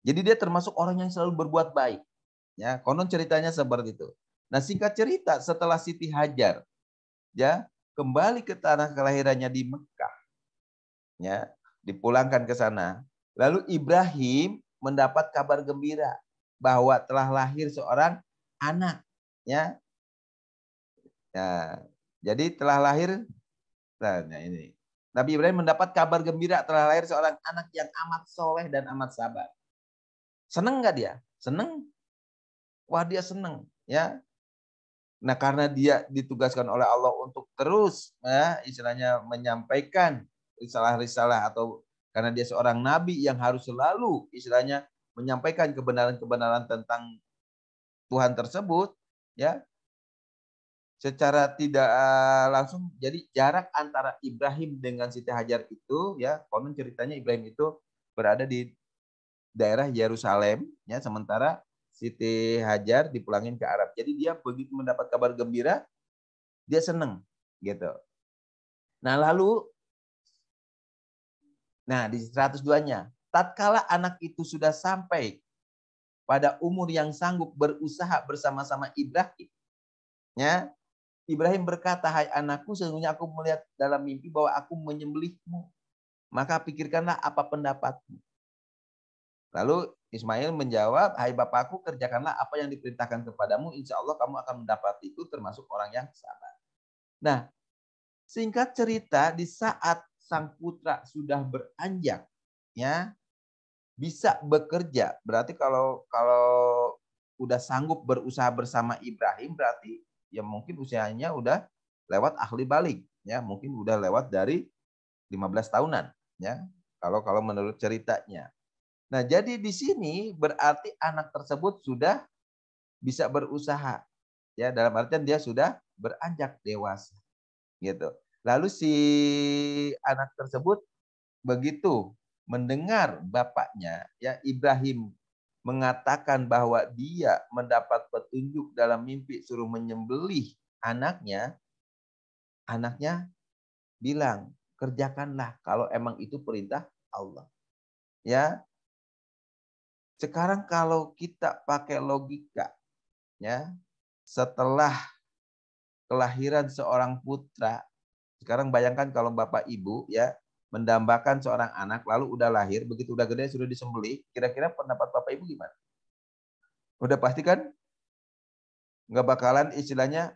Jadi dia termasuk orang yang selalu berbuat baik. Ya, konon ceritanya seperti itu. Nah, singkat cerita, setelah Siti Hajar ya kembali ke tanah kelahirannya di Mekah, ya, dipulangkan ke sana. Lalu Ibrahim mendapat kabar gembira bahwa telah lahir seorang anak, ya. Nah, jadi telah lahir, nah ini. Nabi Ibrahim mendapat kabar gembira telah lahir seorang anak yang amat soleh dan amat sabar. Seneng nggak dia? Seneng. Wah, dia seneng, ya. Nah, karena dia ditugaskan oleh Allah untuk terus, ya, istilahnya menyampaikan risalah-risalah atau karena dia seorang nabi yang harus selalu, istilahnya menyampaikan kebenaran-kebenaran tentang Tuhan tersebut, ya. Secara tidak langsung, jadi jarak antara Ibrahim dengan Siti Hajar itu, ya, konon ceritanya Ibrahim itu berada di daerah Yerusalem, ya, sementara Siti Hajar dipulangin ke Arab. Jadi dia begitu mendapat kabar gembira, dia seneng, gitu. Nah lalu, nah di 102-nya, tatkala anak itu sudah sampai pada umur yang sanggup berusaha bersama-sama Ibrahim, ya, Ibrahim berkata, hai anakku, sesungguhnya aku melihat dalam mimpi bahwa aku menyembelihmu. Maka pikirkanlah apa pendapatmu. Lalu Ismail menjawab, hai bapakku, kerjakanlah apa yang diperintahkan kepadamu. Insya Allah kamu akan mendapat itu termasuk orang yang sabar. Nah, singkat cerita, di saat sang putra sudah beranjak, ya, bisa bekerja. Berarti kalau udah sanggup berusaha bersama Ibrahim, berarti ya mungkin usianya udah lewat ahli balik, ya, mungkin udah lewat dari 15 tahunan, ya. Kalau menurut ceritanya. Nah, jadi di sini berarti anak tersebut sudah bisa berusaha, ya, dalam artian dia sudah beranjak dewasa, gitu. Lalu si anak tersebut begitu mendengar bapaknya, ya, Ibrahim mengatakan bahwa dia mendapat petunjuk dalam mimpi suruh menyembelih anaknya, anaknya bilang, kerjakanlah kalau emang itu perintah Allah. Ya, sekarang kalau kita pakai logika, ya, setelah kelahiran seorang putra, sekarang bayangkan kalau bapak ibu, ya, mendambakan seorang anak lalu udah lahir, begitu udah gede sudah disembelih, kira-kira pendapat bapak ibu gimana? Udah pasti kan nggak bakalan istilahnya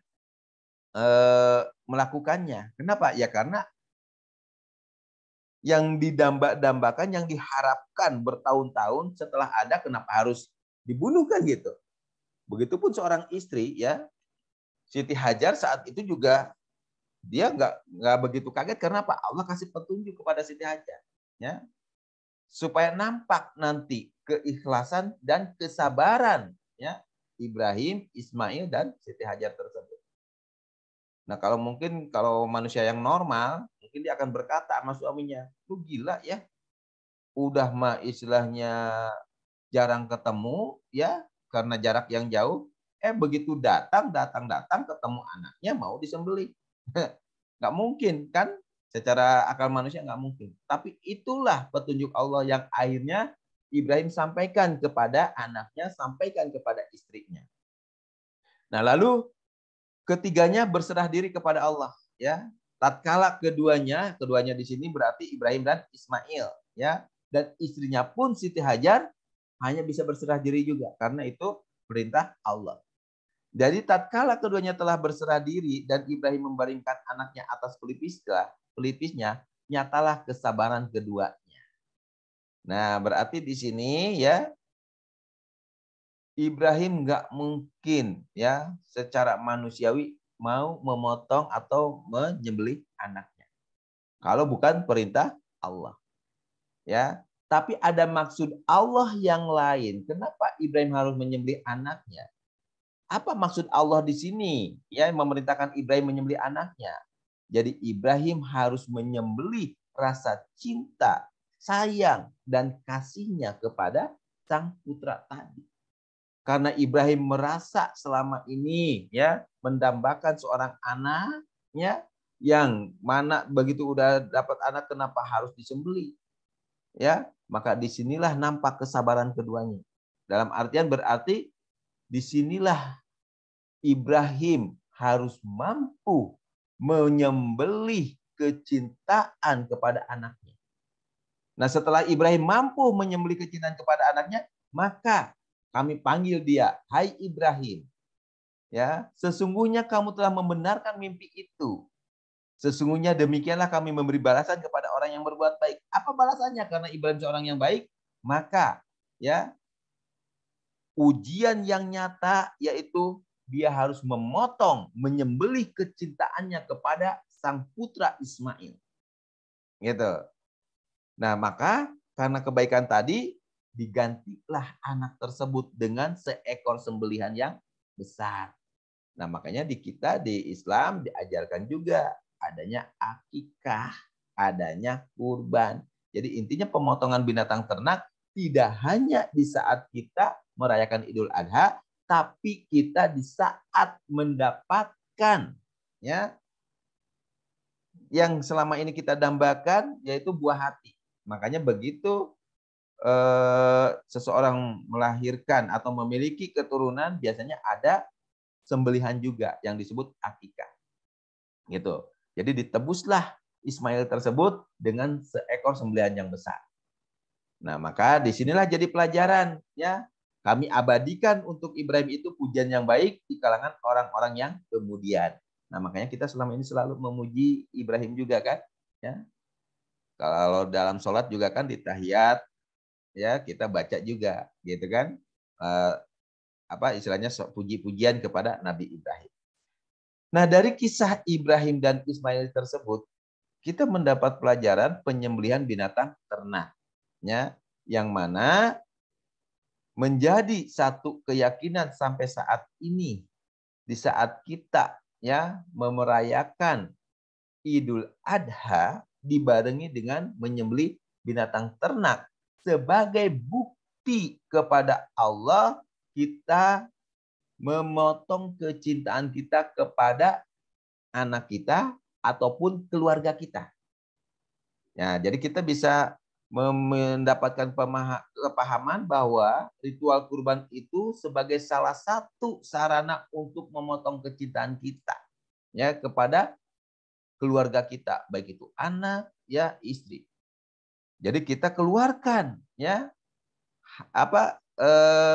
melakukannya. Kenapa? Ya karena yang didamba-dambakan, yang diharapkan bertahun-tahun setelah ada, kenapa harus dibunuh kan gitu. Begitupun seorang istri, ya, Siti Hajar saat itu juga dia nggak begitu kaget karena apa? Allah kasih petunjuk kepada Siti Hajar, ya, supaya nampak nanti keikhlasan dan kesabaran, ya, Ibrahim, Ismail dan Siti Hajar tersebut. Nah, kalau manusia yang normal, mungkin dia akan berkata sama suaminya, "Lu gila ya, udah mah istilahnya jarang ketemu ya karena jarak yang jauh, begitu datang ketemu anaknya mau disembelih." Nggak mungkin kan? Secara akal manusia nggak mungkin. Tapi itulah petunjuk Allah yang akhirnya Ibrahim sampaikan kepada anaknya, sampaikan kepada istrinya. Nah, lalu ketiganya berserah diri kepada Allah, ya. Tatkala keduanya di sini berarti Ibrahim dan Ismail, ya. Dan istrinya pun Siti Hajar hanya bisa berserah diri juga karena itu perintah Allah. Jadi tatkala keduanya telah berserah diri dan Ibrahim membaringkan anaknya atas pelipisnya, nyatalah kesabaran keduanya. Nah, berarti di sini ya Ibrahim nggak mungkin ya secara manusiawi mau memotong atau menyembelih anaknya. Kalau bukan perintah Allah. Ya, tapi ada maksud Allah yang lain. Kenapa Ibrahim harus menyembelih anaknya? Apa maksud Allah di sini? Ya, memerintahkan Ibrahim menyembelih anaknya. Jadi Ibrahim harus menyembelih rasa cinta, sayang, dan kasihnya kepada sang putra tadi. Karena Ibrahim merasa selama ini ya mendambakan seorang anaknya yang mana begitu udah dapat anak kenapa harus disembelih? Ya, maka disinilah nampak kesabaran keduanya. Dalam artian berarti disinilah Ibrahim harus mampu menyembelih kecintaan kepada anaknya. Nah, setelah Ibrahim mampu menyembelih kecintaan kepada anaknya, maka kami panggil dia, "Hai Ibrahim, ya, sesungguhnya kamu telah membenarkan mimpi itu. Sesungguhnya demikianlah kami memberi balasan kepada orang yang berbuat baik." Apa balasannya? Karena Ibrahim seorang yang baik, maka ya ujian yang nyata yaitu dia harus memotong, menyembelih kecintaannya kepada sang putra Ismail. Gitu. Nah, maka karena kebaikan tadi digantilah anak tersebut dengan seekor sembelihan yang besar. Nah, makanya di kita di Islam diajarkan juga adanya akikah, adanya kurban. Jadi intinya pemotongan binatang ternak tidak hanya di saat kita merayakan Idul Adha, tapi kita di saat mendapatkan ya yang selama ini kita dambakan yaitu buah hati. Makanya begitu seseorang melahirkan atau memiliki keturunan biasanya ada sembelihan juga yang disebut akikah. Gitu. Jadi ditebuslah Ismail tersebut dengan seekor sembelihan yang besar. Nah, maka disinilah jadi pelajaran ya. Kami abadikan untuk Ibrahim itu pujian yang baik di kalangan orang-orang yang kemudian. Nah, makanya kita selama ini selalu memuji Ibrahim juga kan, ya. Kalau dalam sholat juga kan di tahiyat ya kita baca juga gitu kan. Istilahnya puji-pujian kepada Nabi Ibrahim. Nah, dari kisah Ibrahim dan Ismail tersebut, kita mendapat pelajaran penyembelihan binatang ternak. Ya, yang mana menjadi satu keyakinan sampai saat ini. Di saat kita ya memerayakan Idul Adha dibarengi dengan menyembelih binatang ternak sebagai bukti kepada Allah kita memotong kecintaan kita kepada anak kita ataupun keluarga kita. Ya, jadi kita bisa mendapatkan kepahaman bahwa ritual kurban itu sebagai salah satu sarana untuk memotong kecintaan kita ya kepada keluarga kita, baik itu anak ya istri. Jadi kita keluarkan ya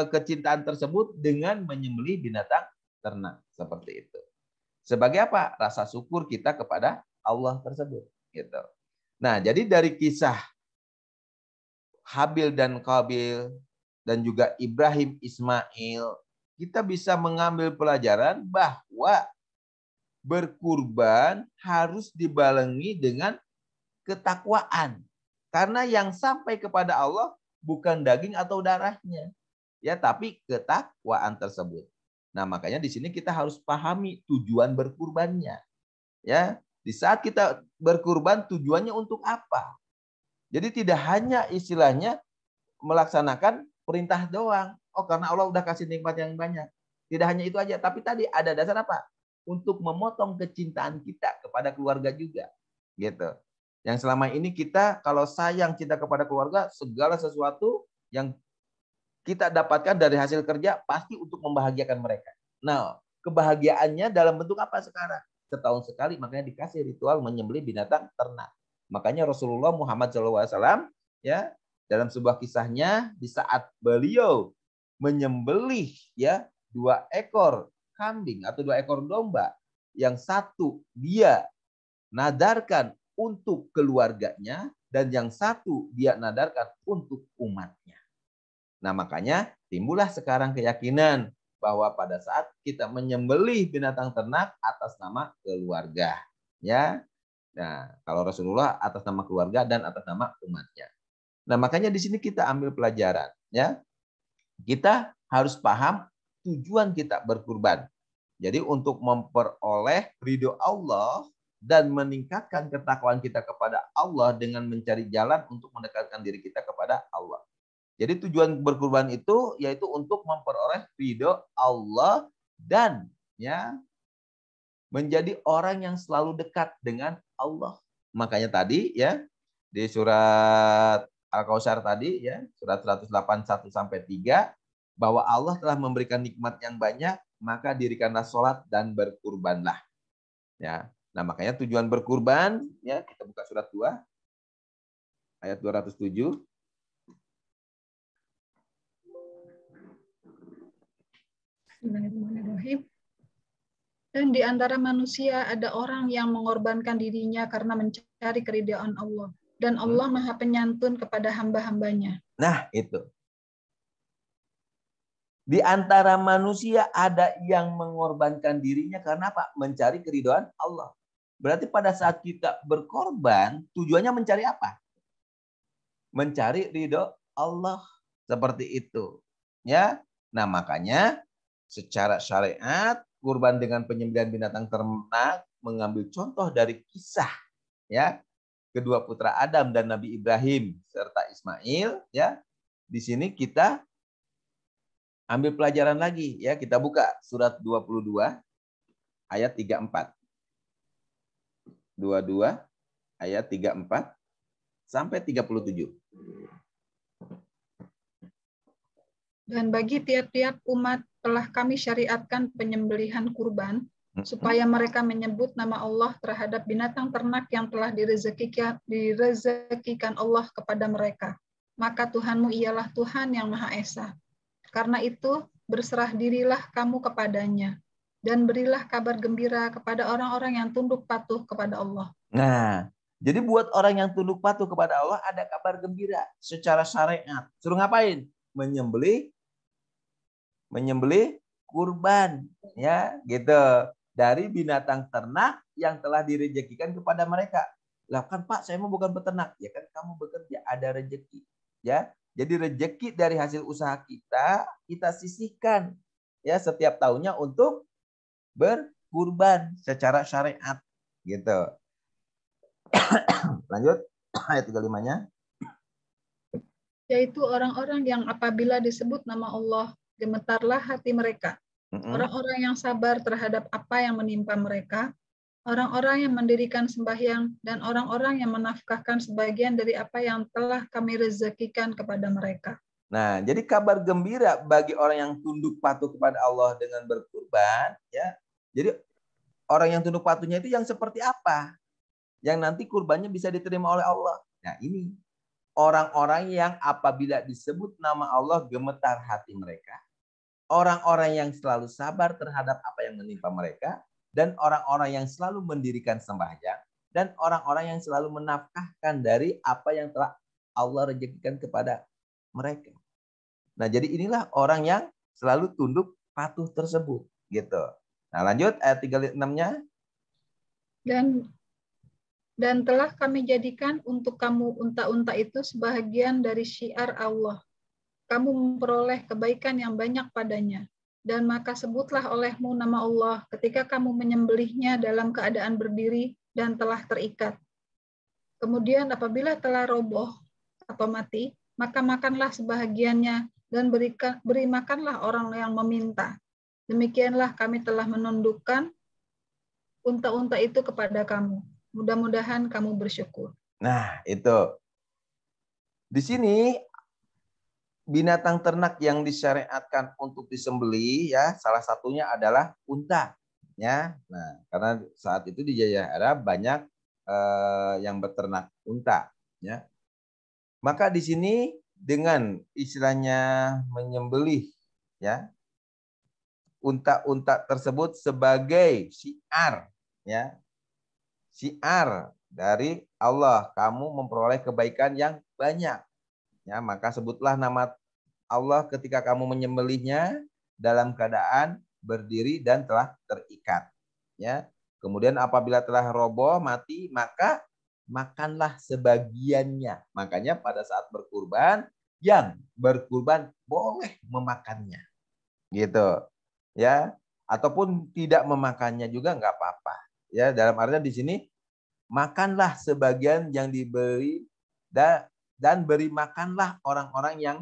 kecintaan tersebut dengan menyembelih binatang ternak seperti itu. Sebagai apa? Rasa syukur kita kepada Allah tersebut. Gitu. Nah, jadi dari kisah Habil dan Qabil dan juga Ibrahim Ismail, kita bisa mengambil pelajaran bahwa berkurban harus dibarengi dengan ketakwaan. Karena yang sampai kepada Allah bukan daging atau darahnya, ya, tapi ketakwaan tersebut. Nah, makanya di sini kita harus pahami tujuan berkurbannya. Ya, di saat kita berkurban tujuannya untuk apa? Jadi tidak hanya istilahnya melaksanakan perintah doang. Oh, karena Allah udah kasih nikmat yang banyak. Tidak hanya itu aja, tapi tadi ada dasar apa? Untuk memotong kecintaan kita kepada keluarga juga. Gitu. Yang selama ini kita kalau sayang cinta kepada keluarga, segala sesuatu yang kita dapatkan dari hasil kerja pasti untuk membahagiakan mereka. Nah, kebahagiaannya dalam bentuk apa sekarang? Setahun sekali makanya dikasih ritual menyembelih binatang ternak. Makanya Rasulullah Muhammad SAW ya dalam sebuah kisahnya di saat beliau menyembelih ya 2 ekor kambing atau 2 ekor domba, yang satu dia nadarkan untuk keluarganya dan yang satu dia nadarkan untuk umatnya. Nah, makanya timbullah sekarang keyakinan bahwa pada saat kita menyembelih binatang ternak atas nama keluarga, ya. Nah, kalau Rasulullah atas nama keluarga dan atas nama umatnya. Nah, makanya di sini kita ambil pelajaran, ya. Kita harus paham tujuan kita berkurban. Jadi untuk memperoleh ridho Allah dan meningkatkan ketakwaan kita kepada Allah dengan mencari jalan untuk mendekatkan diri kita kepada Allah. Jadi tujuan berkurban itu yaitu untuk memperoleh ridho Allah dan ya menjadi orang yang selalu dekat dengan Allah. Makanya tadi ya di surat Al-Kautsar tadi ya, surat 108 1 sampai 3 bahwa Allah telah memberikan nikmat yang banyak, maka dirikanlah sholat dan berkurbanlah. Ya. Nah, makanya tujuan berkurban ya, kita buka surat 2 ayat 207. Bismillahirrahmanirrahim. Dan di antara manusia ada orang yang mengorbankan dirinya karena mencari keridhaan Allah. Dan Allah Maha Penyantun kepada hamba-hambanya. Nah, itu. Di antara manusia ada yang mengorbankan dirinya karena apa? Mencari keridhaan Allah. Berarti pada saat kita berkorban, tujuannya mencari apa? Mencari ridho Allah. Seperti itu. Ya. Nah, makanya secara syariat, kurban dengan penyembelihan binatang ternak mengambil contoh dari kisah ya kedua putra Adam dan Nabi Ibrahim serta Ismail ya. Di sini kita ambil pelajaran lagi ya, kita buka surat 22 ayat 34. 22 ayat 34 sampai 37. Dan bagi tiap-tiap umat telah kami syariatkan penyembelihan kurban supaya mereka menyebut nama Allah terhadap binatang ternak yang telah direzekikan Allah kepada mereka. Maka Tuhanmu ialah Tuhan yang Maha Esa. Karena itu, berserah dirilah kamu kepadanya, dan berilah kabar gembira kepada orang-orang yang tunduk patuh kepada Allah. Nah, jadi buat orang yang tunduk patuh kepada Allah ada kabar gembira secara syariat. Suruh ngapain? Menyembelih kurban, ya, gitu. Dari binatang ternak yang telah direzekikan kepada mereka. Lah kan Pak, saya mau bukan peternak. Ya kan kamu bekerja, ada rezeki, ya. Jadi rezeki dari hasil usaha kita sisihkan ya setiap tahunnya untuk berkurban secara syariat gitu. Lanjut ayat 35-nya. Yaitu orang-orang yang apabila disebut nama Allah, gemetarlah hati mereka. Orang-orang yang sabar terhadap apa yang menimpa mereka, orang-orang yang mendirikan sembahyang, dan orang-orang yang menafkahkan sebagian dari apa yang telah kami rezekikan kepada mereka. Nah, jadi kabar gembira bagi orang yang tunduk patuh kepada Allah dengan berkurban, ya. Jadi orang yang tunduk patuhnya itu yang seperti apa? Yang nanti kurbannya bisa diterima oleh Allah. Nah, ini orang-orang yang apabila disebut nama Allah gemetar hati mereka, orang-orang yang selalu sabar terhadap apa yang menimpa mereka, dan orang-orang yang selalu mendirikan sembahyang, dan orang-orang yang selalu menafkahkan dari apa yang telah Allah rezekikan kepada mereka. Nah, jadi inilah orang yang selalu tunduk patuh tersebut, gitu. Nah, lanjut ayat 36-nya. Dan telah kami jadikan untuk kamu unta-unta itu sebahagian dari syiar Allah. Kamu memperoleh kebaikan yang banyak padanya. Dan maka sebutlah olehmu nama Allah ketika kamu menyembelihnya dalam keadaan berdiri dan telah terikat. Kemudian apabila telah roboh atau mati, maka makanlah sebahagiannya dan beri makanlah orang yang meminta. Demikianlah kami telah menundukkan unta-unta itu kepada kamu. Mudah-mudahan kamu bersyukur. Nah, itu. Di sini binatang ternak yang disyariatkan untuk disembelih ya, salah satunya adalah unta ya. Nah, karena saat itu di Jazirah Arab banyak yang beternak unta ya. Maka di sini dengan istilahnya menyembelih ya unta-unta tersebut sebagai syiar ya. Syiar dari Allah, kamu memperoleh kebaikan yang banyak. Ya, maka sebutlah nama Allah ketika kamu menyembelihnya dalam keadaan berdiri dan telah terikat. Ya. Kemudian apabila telah roboh mati, maka makanlah sebagiannya. Makanya pada saat berkurban, yang berkurban boleh memakannya. Gitu. Ya. Ataupun tidak memakannya juga nggak apa-apa. Ya, dalam artinya di sini makanlah sebagian yang diberi dan beri makanlah orang-orang yang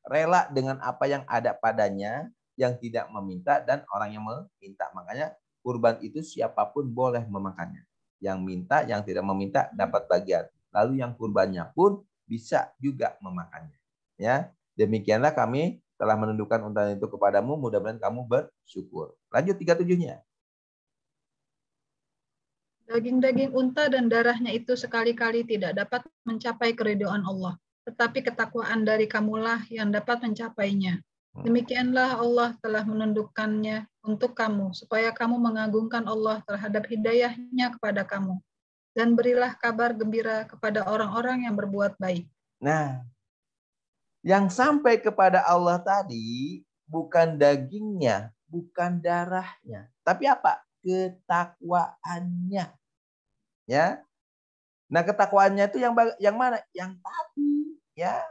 rela dengan apa yang ada padanya, yang tidak meminta dan orang yang meminta. Makanya kurban itu siapapun boleh memakannya. Yang minta, yang tidak meminta dapat bagian. Lalu yang kurbannya pun bisa juga memakannya. Ya, demikianlah kami telah menundukkan unta itu kepadamu. Mudah-mudahan kamu bersyukur. Lanjut 37-nya. Daging-daging unta dan darahnya itu sekali-kali tidak dapat mencapai keridhaan Allah, tetapi ketakwaan dari kamulah yang dapat mencapainya. Demikianlah Allah telah menundukkannya untuk kamu, supaya kamu mengagungkan Allah terhadap hidayahnya kepada kamu. Dan berilah kabar gembira kepada orang-orang yang berbuat baik. Nah, yang sampai kepada Allah tadi bukan dagingnya, bukan darahnya, tapi apa? Ketakwaannya. Ya. Nah, ketakwaannya itu yang mana? Yang tadi, ya.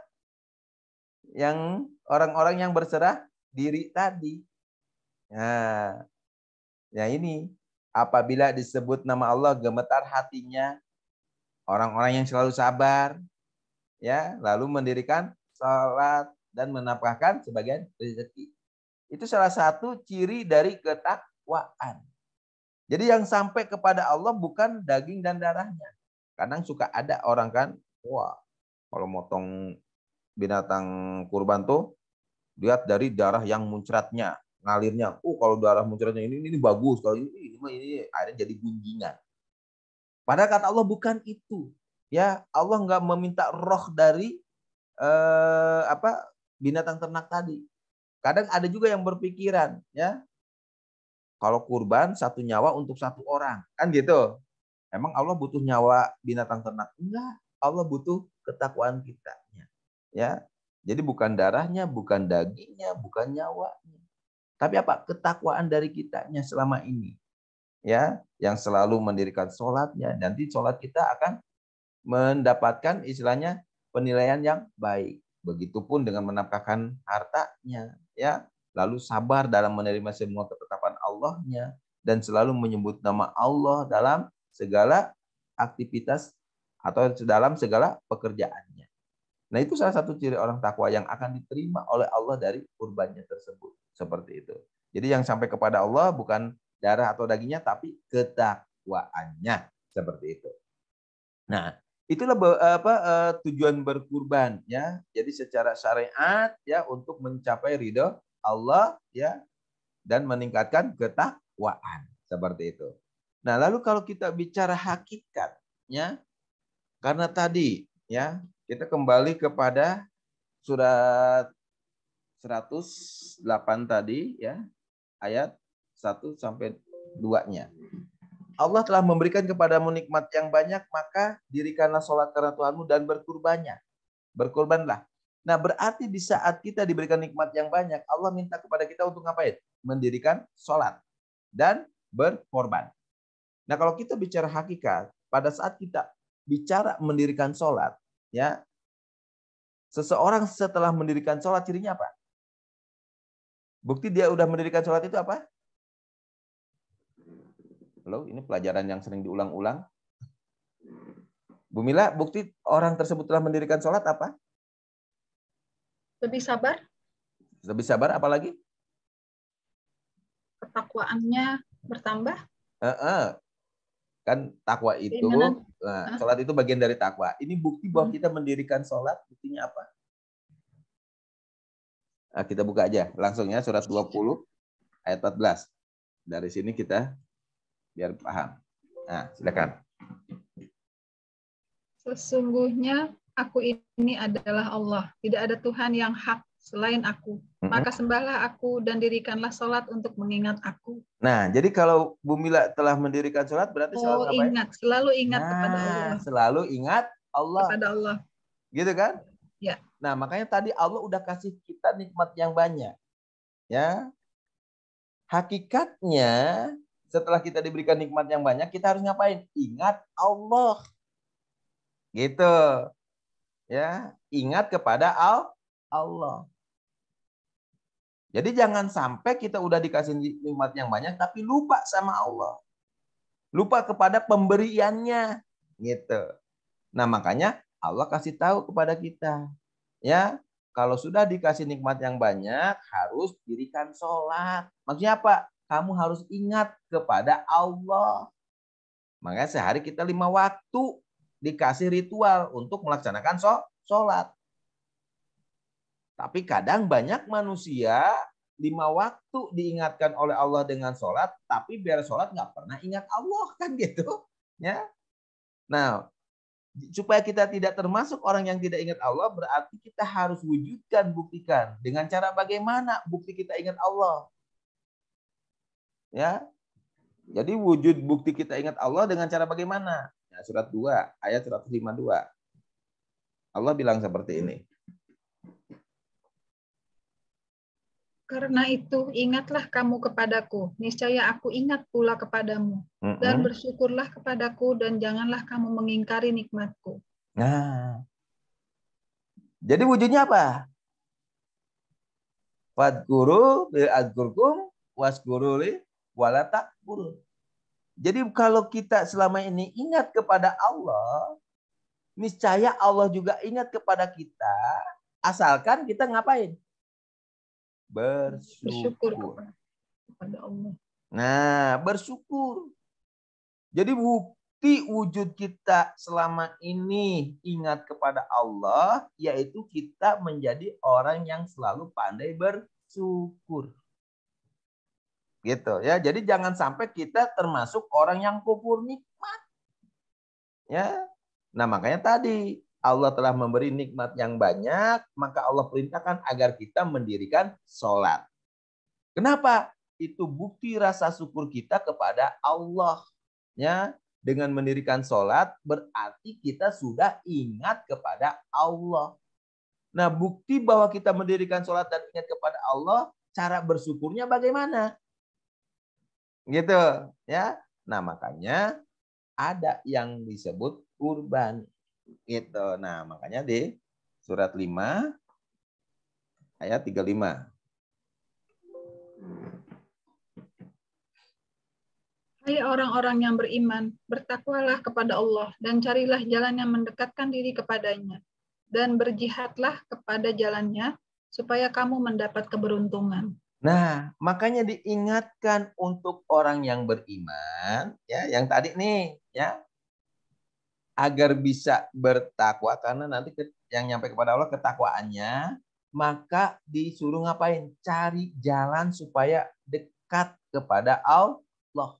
Yang orang-orang yang berserah diri tadi. Nah, ya ini apabila disebut nama Allah gemetar hatinya orang-orang yang selalu sabar, ya, lalu mendirikan salat dan menafkahkan sebagian rezeki. Itu salah satu ciri dari ketakwaan. Jadi yang sampai kepada Allah bukan daging dan darahnya. Kadang suka ada orang kan, wah, kalau motong binatang kurban tuh lihat dari darah yang muncratnya, ngalirnya. Oh, kalau darah muncratnya ini bagus, kalau ini akhirnya jadi gunjingan. Padahal kata Allah bukan itu. Ya, Allah nggak meminta roh dari binatang ternak tadi. Kadang ada juga yang berpikiran, ya, kalau kurban satu nyawa untuk satu orang, kan gitu. Emang Allah butuh nyawa binatang ternak? Enggak. Allah butuh ketakwaan kitanya. Ya. Jadi bukan darahnya, bukan dagingnya, bukan nyawanya. Tapi apa? Ketakwaan dari kitanya selama ini. Ya, yang selalu mendirikan sholatnya. Nanti sholat kita akan mendapatkan istilahnya penilaian yang baik. Begitupun dengan menafkahkan hartanya. Ya. Lalu sabar dalam menerima semua ketetapan Allahnya. Dan selalu menyebut nama Allah dalam segala aktivitas atau dalam segala pekerjaannya. Nah, itu salah satu ciri orang takwa yang akan diterima oleh Allah dari kurbannya tersebut. Seperti itu. Jadi yang sampai kepada Allah bukan darah atau dagingnya, tapi ketakwaannya. Seperti itu. Nah, itulah tujuan berkurban ya. Jadi secara syariat ya untuk mencapai ridho Allah ya dan meningkatkan ketakwaan. Seperti itu. Nah, lalu kalau kita bicara hakikatnya, karena tadi ya kita kembali kepada surat 108 tadi ya, ayat 1 sampai 2-nya. Allah telah memberikan kepadamu nikmat yang banyak, maka dirikanlah sholat karena Tuhanmu dan berkurbannya. Berkurbanlah. Nah, berarti di saat kita diberikan nikmat yang banyak, Allah minta kepada kita untuk ngapain? Mendirikan sholat dan berkorban. Nah, kalau kita bicara hakikat, pada saat kita bicara mendirikan sholat, ya, seseorang setelah mendirikan sholat cirinya apa? Bukti dia udah mendirikan sholat itu apa? Halo, ini pelajaran yang sering diulang-ulang. Bu Mila, bukti orang tersebut telah mendirikan sholat apa? Lebih sabar. Lebih sabar, apalagi? Ketakwaannya bertambah. Kan takwa itu, nah, sholat itu bagian dari takwa. Ini bukti bahwa kita mendirikan sholat, buktinya apa? Nah, kita buka aja langsung ya, surat 20 ayat 14. Dari sini kita biar paham. Nah, silakan. Sesungguhnya aku ini adalah Allah. Tidak ada Tuhan yang hak selain aku. Maka sembahlah aku dan dirikanlah sholat untuk mengingat aku. Nah, jadi kalau Bu Mila telah mendirikan sholat, berarti selalu ngapain? Ingat, selalu ingat kepada Allah. Selalu ingat Allah. Kepada Allah. Gitu kan? Ya. Nah, makanya tadi Allah udah kasih kita nikmat yang banyak. Ya. Hakikatnya, setelah kita diberikan nikmat yang banyak, kita harus ngapain? Ingat Allah. Gitu. Ya, ingat kepada Allah. Jadi jangan sampai kita udah dikasih nikmat yang banyak tapi lupa sama Allah. Lupa kepada pemberiannya gitu. Nah, makanya Allah kasih tahu kepada kita. Ya, kalau sudah dikasih nikmat yang banyak harus dirikan sholat. Maksudnya apa? Kamu harus ingat kepada Allah. Makanya sehari kita 5 waktu dikasih ritual untuk melaksanakan sholat. Tapi kadang banyak manusia 5 waktu diingatkan oleh Allah dengan sholat, tapi biar sholat nggak pernah ingat Allah kan gitu, ya. Nah, supaya kita tidak termasuk orang yang tidak ingat Allah, berarti kita harus wujudkan, buktikan dengan cara bagaimana bukti kita ingat Allah, ya. Jadi wujud bukti kita ingat Allah dengan cara bagaimana? Ya, surat 2 ayat 152. Allah bilang seperti ini. Karena itu, ingatlah kamu kepadaku, niscaya aku ingat pula kepadamu. Dan bersyukurlah kepadaku, dan janganlah kamu mengingkari nikmatku. Nah, jadi wujudnya apa? Fadkuru bil azkurkum waskuru li wala takfurun. Jadi kalau kita selama ini ingat kepada Allah, niscaya Allah juga ingat kepada kita, asalkan kita ngapain? Bersyukur kepada Allah. Nah, bersyukur. Jadi bukti wujud kita selama ini ingat kepada Allah, yaitu kita menjadi orang yang selalu pandai bersyukur. Gitu ya. Jadi jangan sampai kita termasuk orang yang kufur nikmat. Ya. Nah, makanya tadi Allah telah memberi nikmat yang banyak, maka Allah perintahkan agar kita mendirikan sholat. Kenapa? Itu bukti rasa syukur kita kepada Allah. Ya, dengan mendirikan sholat berarti kita sudah ingat kepada Allah. Nah, bukti bahwa kita mendirikan sholat dan ingat kepada Allah, cara bersyukurnya bagaimana? Gitu, ya. Nah, makanya ada yang disebut kurban. Gitu. Nah, makanya di surat 5 ayat 35. Hai orang-orang yang beriman, bertakwalah kepada Allah dan carilah jalan yang mendekatkan diri kepadanya. Dan berjihadlah kepada jalannya supaya kamu mendapat keberuntungan. Nah, makanya diingatkan untuk orang yang beriman, ya, yang tadi nih, ya, agar bisa bertakwa, karena nanti yang nyampe kepada Allah ketakwaannya, maka disuruh ngapain? Cari jalan supaya dekat kepada Allah.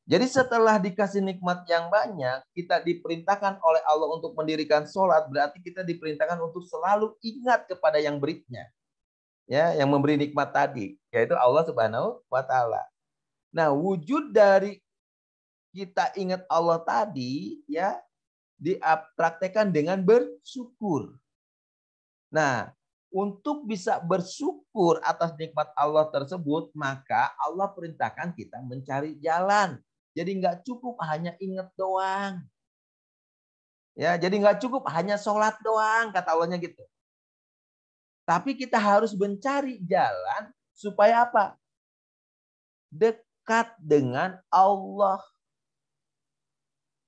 Jadi setelah dikasih nikmat yang banyak, kita diperintahkan oleh Allah untuk mendirikan sholat, berarti kita diperintahkan untuk selalu ingat kepada yang berinya. Ya, yang memberi nikmat tadi, yaitu Allah Subhanahu wa taala. Nah, wujud dari kita ingat Allah tadi ya dipraktekkan dengan bersyukur. Nah, untuk bisa bersyukur atas nikmat Allah tersebut, maka Allah perintahkan kita mencari jalan. Jadi nggak cukup hanya ingat doang. Ya, jadi nggak cukup hanya sholat doang, kata Allahnya gitu. Tapi kita harus mencari jalan supaya apa? Dekat dengan Allah.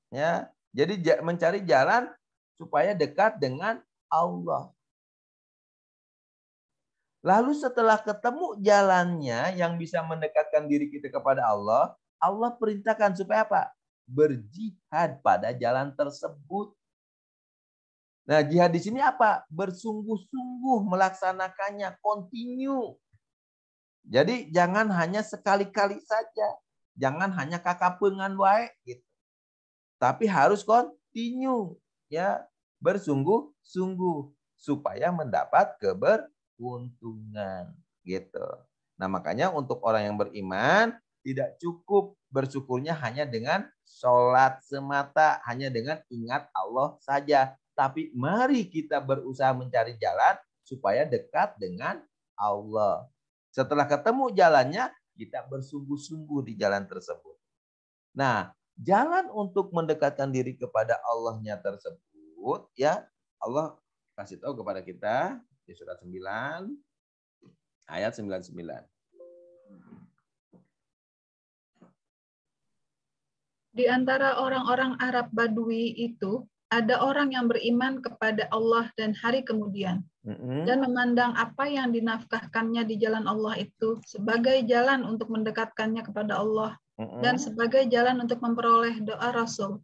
Ya, jadi mencari jalan supaya dekat dengan Allah. Lalu setelah ketemu jalannya yang bisa mendekatkan diri kita kepada Allah, Allah perintahkan supaya apa? Berjihad pada jalan tersebut. Nah, jihad di sini apa? Bersungguh-sungguh melaksanakannya, continue. Jadi jangan hanya sekali-kali saja. Jangan hanya kakapengan wae gitu. Tapi harus continue, ya, bersungguh-sungguh supaya mendapat keberuntungan gitu. Nah, makanya untuk orang yang beriman tidak cukup bersyukurnya hanya dengan sholat semata, hanya dengan ingat Allah saja. Tapi mari kita berusaha mencari jalan supaya dekat dengan Allah. Setelah ketemu jalannya, kita bersungguh-sungguh di jalan tersebut. Nah, jalan untuk mendekatkan diri kepada Allahnya tersebut, ya, Allah kasih tahu kepada kita di surat 9 ayat 99. Di antara orang-orang Arab Badui itu, ada orang yang beriman kepada Allah dan hari kemudian, dan memandang apa yang dinafkahkannya di jalan Allah itu sebagai jalan untuk mendekatkannya kepada Allah, dan sebagai jalan untuk memperoleh doa Rasul.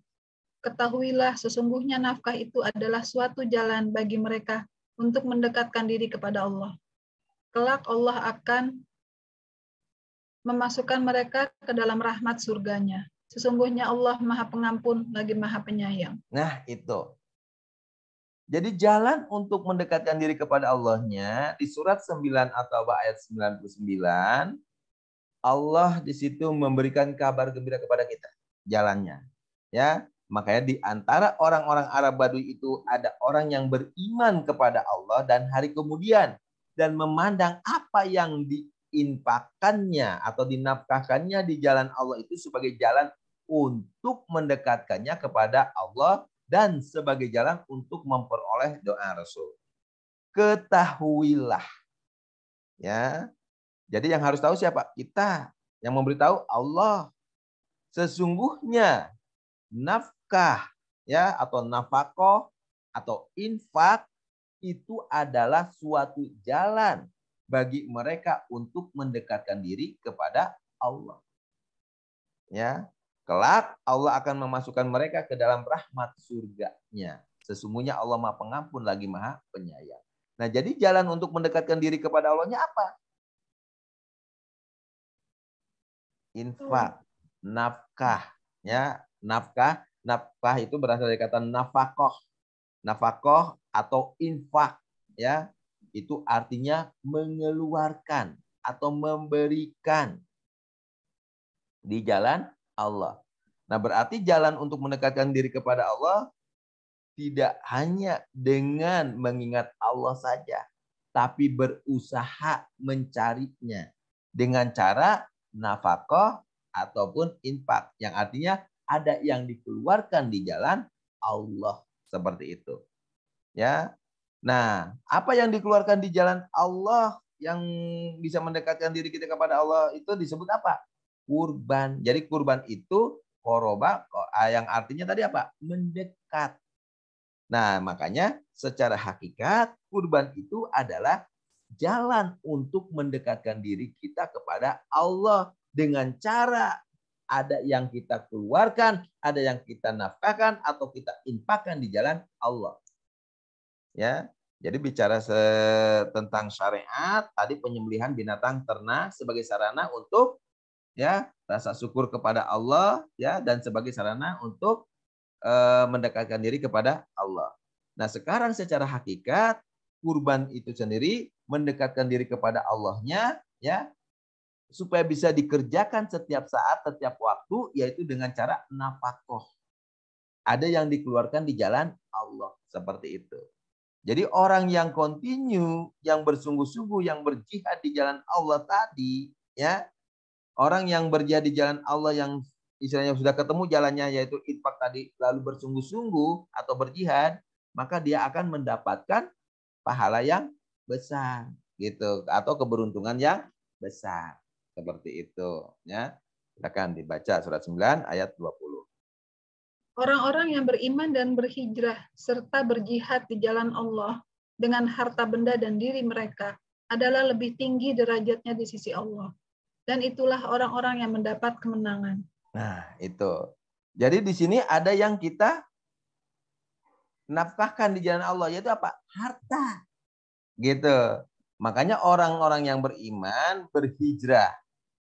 Ketahuilah sesungguhnya nafkah itu adalah suatu jalan bagi mereka untuk mendekatkan diri kepada Allah. Kelak Allah akan memasukkan mereka ke dalam rahmat surganya. Sesungguhnya Allah Maha Pengampun lagi Maha Penyayang. Nah, itu. Jadi jalan untuk mendekatkan diri kepada Allahnya di surat 9 atau ayat 99, Allah di situ memberikan kabar gembira kepada kita jalannya. Ya, makanya di antara orang-orang Arab Badui itu ada orang yang beriman kepada Allah dan hari kemudian dan memandang apa yang diinfakkannya atau dinafkahkannya di jalan Allah itu sebagai jalan untuk mendekatkannya kepada Allah dan sebagai jalan untuk memperoleh doa Rasul. Ketahuilah. Ya. Jadi yang harus tahu siapa? Kita. Yang memberitahu Allah. Sesungguhnya nafkah, ya, atau nafkah atau infak itu adalah suatu jalan bagi mereka untuk mendekatkan diri kepada Allah. Ya. Kelak Allah akan memasukkan mereka ke dalam rahmat surganya. Sesungguhnya Allah Maha Pengampun lagi Maha Penyayang. Nah, jadi jalan untuk mendekatkan diri kepada Allahnya apa? Infak, nafkah, ya, nafkah itu berasal dari kata nafkah. Nafkah atau infak, ya, itu artinya mengeluarkan atau memberikan di jalan Allah. Nah, berarti jalan untuk mendekatkan diri kepada Allah tidak hanya dengan mengingat Allah saja, tapi berusaha mencarinya dengan cara nafkah ataupun infak, yang artinya ada yang dikeluarkan di jalan Allah, seperti itu. Ya. Nah, apa yang dikeluarkan di jalan Allah yang bisa mendekatkan diri kita kepada Allah itu disebut apa? Kurban. Jadi kurban itu koroba yang artinya tadi apa? Mendekat. Nah, makanya secara hakikat kurban itu adalah jalan untuk mendekatkan diri kita kepada Allah dengan cara ada yang kita keluarkan, ada yang kita nafkahkan atau kita infakkan di jalan Allah. Ya. Jadi bicara tentang syariat, tadi penyembelihan binatang ternak sebagai sarana untuk, ya, rasa syukur kepada Allah, ya, dan sebagai sarana untuk mendekatkan diri kepada Allah. Nah, sekarang secara hakikat kurban itu sendiri mendekatkan diri kepada Allahnya, ya, supaya bisa dikerjakan setiap saat, setiap waktu, yaitu dengan cara nafkah. Ada yang dikeluarkan di jalan Allah, seperti itu. Jadi orang yang continue, yang bersungguh-sungguh, yang berjihad di jalan Allah tadi, ya, orang yang berjihad di jalan Allah yang istilahnya sudah ketemu jalannya, yaitu infak tadi, lalu bersungguh-sungguh atau berjihad, maka dia akan mendapatkan pahala yang besar gitu, atau keberuntungan yang besar. Seperti itu ya. Silakan dibaca surat 9 ayat 20. Orang-orang yang beriman dan berhijrah serta berjihad di jalan Allah dengan harta benda dan diri mereka adalah lebih tinggi derajatnya di sisi Allah. Dan itulah orang-orang yang mendapat kemenangan. Nah, itu. Jadi di sini ada yang kita nafkahkan di jalan Allah, yaitu apa? Harta. Gitu. Makanya orang-orang yang beriman berhijrah,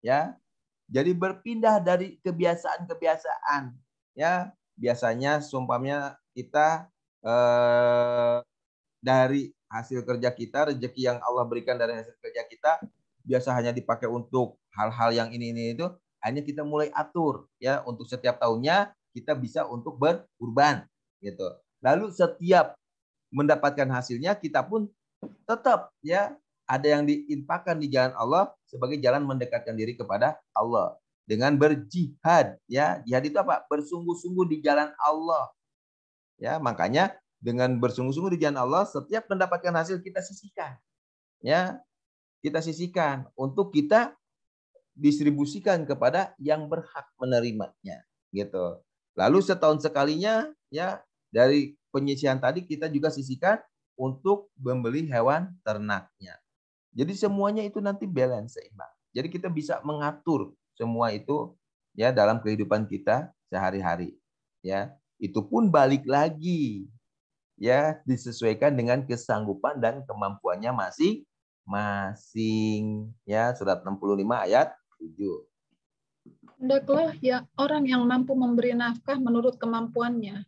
ya. Jadi berpindah dari kebiasaan-kebiasaan, ya. Biasanya sumpamnya kita dari hasil kerja kita, rezeki yang Allah berikan dari hasil kerja kita biasa hanya dipakai untuk hal-hal yang ini itu, hanya kita mulai atur ya, untuk setiap tahunnya kita bisa untuk berkurban gitu. Lalu setiap mendapatkan hasilnya kita pun tetap ya ada yang diinfakkan di jalan Allah sebagai jalan mendekatkan diri kepada Allah dengan berjihad ya. Jihad itu apa? Bersungguh-sungguh di jalan Allah. Ya, makanya dengan bersungguh-sungguh di jalan Allah, setiap mendapatkan hasil kita sisihkan. Ya, kita sisihkan untuk kita distribusikan kepada yang berhak menerimanya, gitu. Lalu setahun sekalinya ya dari penyisihan tadi kita juga sisihkan untuk membeli hewan ternaknya. Jadi semuanya itu nanti balance seimbang. Jadi kita bisa mengatur semua itu ya dalam kehidupan kita sehari-hari. Ya, itu pun balik lagi ya disesuaikan dengan kesanggupan dan kemampuannya masing-masing. Ya, surat 65 ayat 7. Hendaklah ya orang yang mampu memberi nafkah menurut kemampuannya,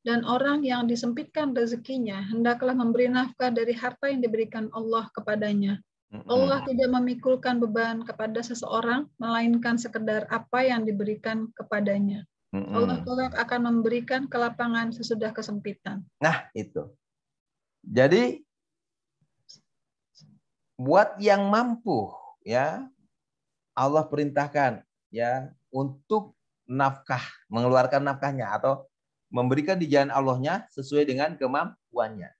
dan orang yang disempitkan rezekinya hendaklah memberi nafkah dari harta yang diberikan Allah kepadanya. Allah tidak memikulkan beban kepada seseorang, melainkan sekedar apa yang diberikan kepadanya. Allah kelak akan memberikan kelapangan sesudah kesempitan. Nah, itu. Jadi buat yang mampu ya Allah perintahkan ya untuk nafkah, mengeluarkan nafkahnya atau memberikan di jalan Allahnya sesuai dengan kemampuannya.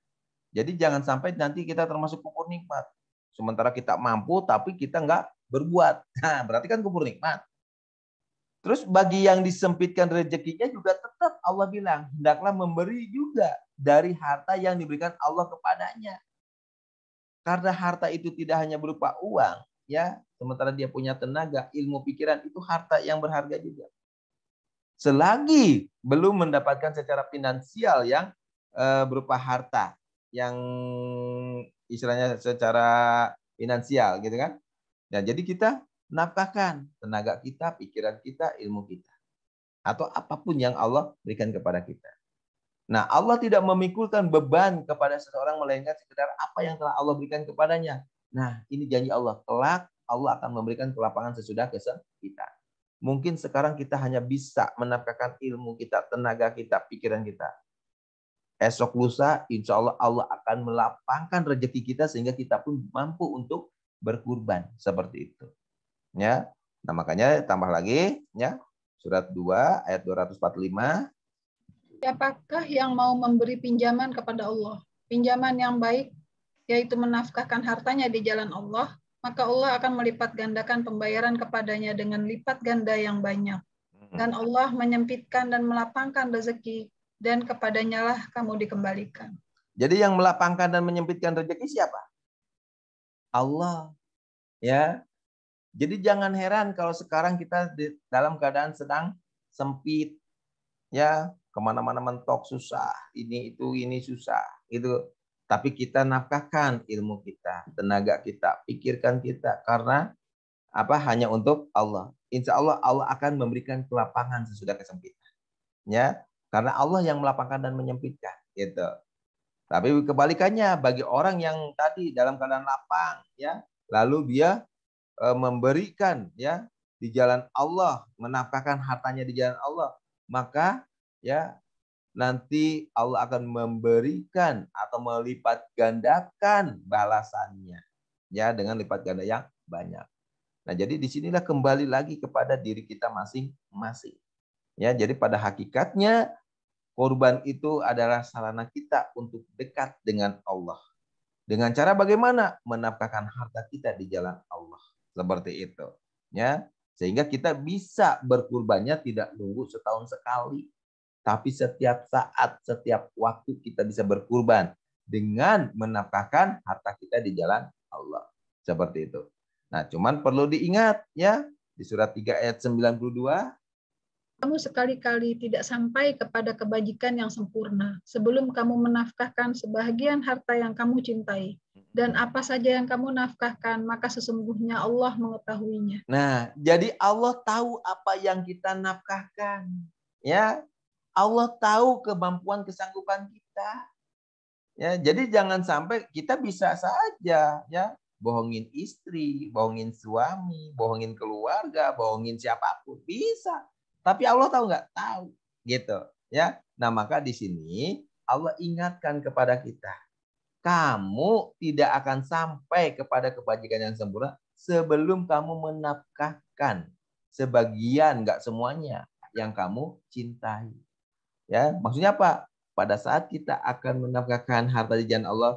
Jadi jangan sampai nanti kita termasuk kufur nikmat. Sementara kita mampu tapi kita nggak berbuat. Nah, berarti kan kufur nikmat. Terus bagi yang disempitkan rezekinya juga tetap Allah bilang, hendaklah memberi juga dari harta yang diberikan Allah kepadanya. Karena harta itu tidak hanya berupa uang, ya, sementara dia punya tenaga, ilmu, pikiran, itu harta yang berharga juga. Selagi belum mendapatkan secara finansial yang berupa harta, yang istilahnya secara finansial gitu kan. Nah, jadi kita nafkahkan tenaga kita, pikiran kita, ilmu kita. Atau apapun yang Allah berikan kepada kita. Nah, Allah tidak memikulkan beban kepada seseorang melainkan sekedar apa yang telah Allah berikan kepadanya. Nah, ini janji Allah. Kelak Allah akan memberikan kelapangan sesudah kesempitan. Mungkin sekarang kita hanya bisa menafkahkan ilmu kita, tenaga kita, pikiran kita. Esok lusa, insya Allah Allah akan melapangkan rezeki kita sehingga kita pun mampu untuk berkurban seperti itu. Ya, nah makanya tambah lagi, ya surat 2 ayat 245. Siapakah yang mau memberi pinjaman kepada Allah? Pinjaman yang baik, yaitu menafkahkan hartanya di jalan Allah, maka Allah akan melipat gandakan pembayaran kepadanya dengan lipat ganda yang banyak. Dan Allah menyempitkan dan melapangkan rezeki, dan kepadanya lah kamu dikembalikan. Jadi yang melapangkan dan menyempitkan rezeki siapa? Allah. Ya. Jadi jangan heran kalau sekarang kita dalam keadaan sedang sempit, ya, kemana-mana mentok susah, ini susah, gitu. Tapi kita nafkahkan ilmu kita, tenaga kita, pikirkan kita, karena apa? Hanya untuk Allah. Insya Allah Allah akan memberikan kelapangan sesudah kesempitan, ya, karena Allah yang melapangkan dan menyempitkan, gitu. Tapi kebalikannya bagi orang yang tadi dalam keadaan lapang, ya, lalu dia memberikan, ya, di jalan Allah, menafkahkan hartanya di jalan Allah, maka ya nanti Allah akan memberikan atau melipat gandakan balasannya ya dengan lipat ganda yang banyak. Nah, jadi disinilah kembali lagi kepada diri kita masing-masing. Ya, jadi pada hakikatnya korban itu adalah sarana kita untuk dekat dengan Allah. Dengan cara bagaimana? Menafkahkan harta kita di jalan Allah. Seperti itu. Ya, sehingga kita bisa berkurbannya tidak nunggu setahun sekali. Tapi setiap saat, setiap waktu kita bisa berkurban dengan menafkahkan harta kita di jalan Allah. Seperti itu. Nah, cuman perlu diingat ya, di surat 3 ayat 92, kamu sekali-kali tidak sampai kepada kebajikan yang sempurna sebelum kamu menafkahkan sebahagian harta yang kamu cintai. Dan apa saja yang kamu nafkahkan, maka sesungguhnya Allah mengetahuinya. Nah, jadi Allah tahu apa yang kita nafkahkan. Ya, Allah tahu kemampuan kesanggupan kita. Ya, jadi jangan sampai kita bisa saja ya bohongin istri, bohongin suami, bohongin keluarga, bohongin siapapun bisa. Tapi Allah tahu nggak? Tahu, gitu. Ya, nah maka di sini Allah ingatkan kepada kita, kamu tidak akan sampai kepada kebajikan yang sempurna sebelum kamu menafkahkan sebagian, nggak semuanya, yang kamu cintai. Ya, maksudnya apa? Pada saat kita akan menafkahkan harta di jalan Allah,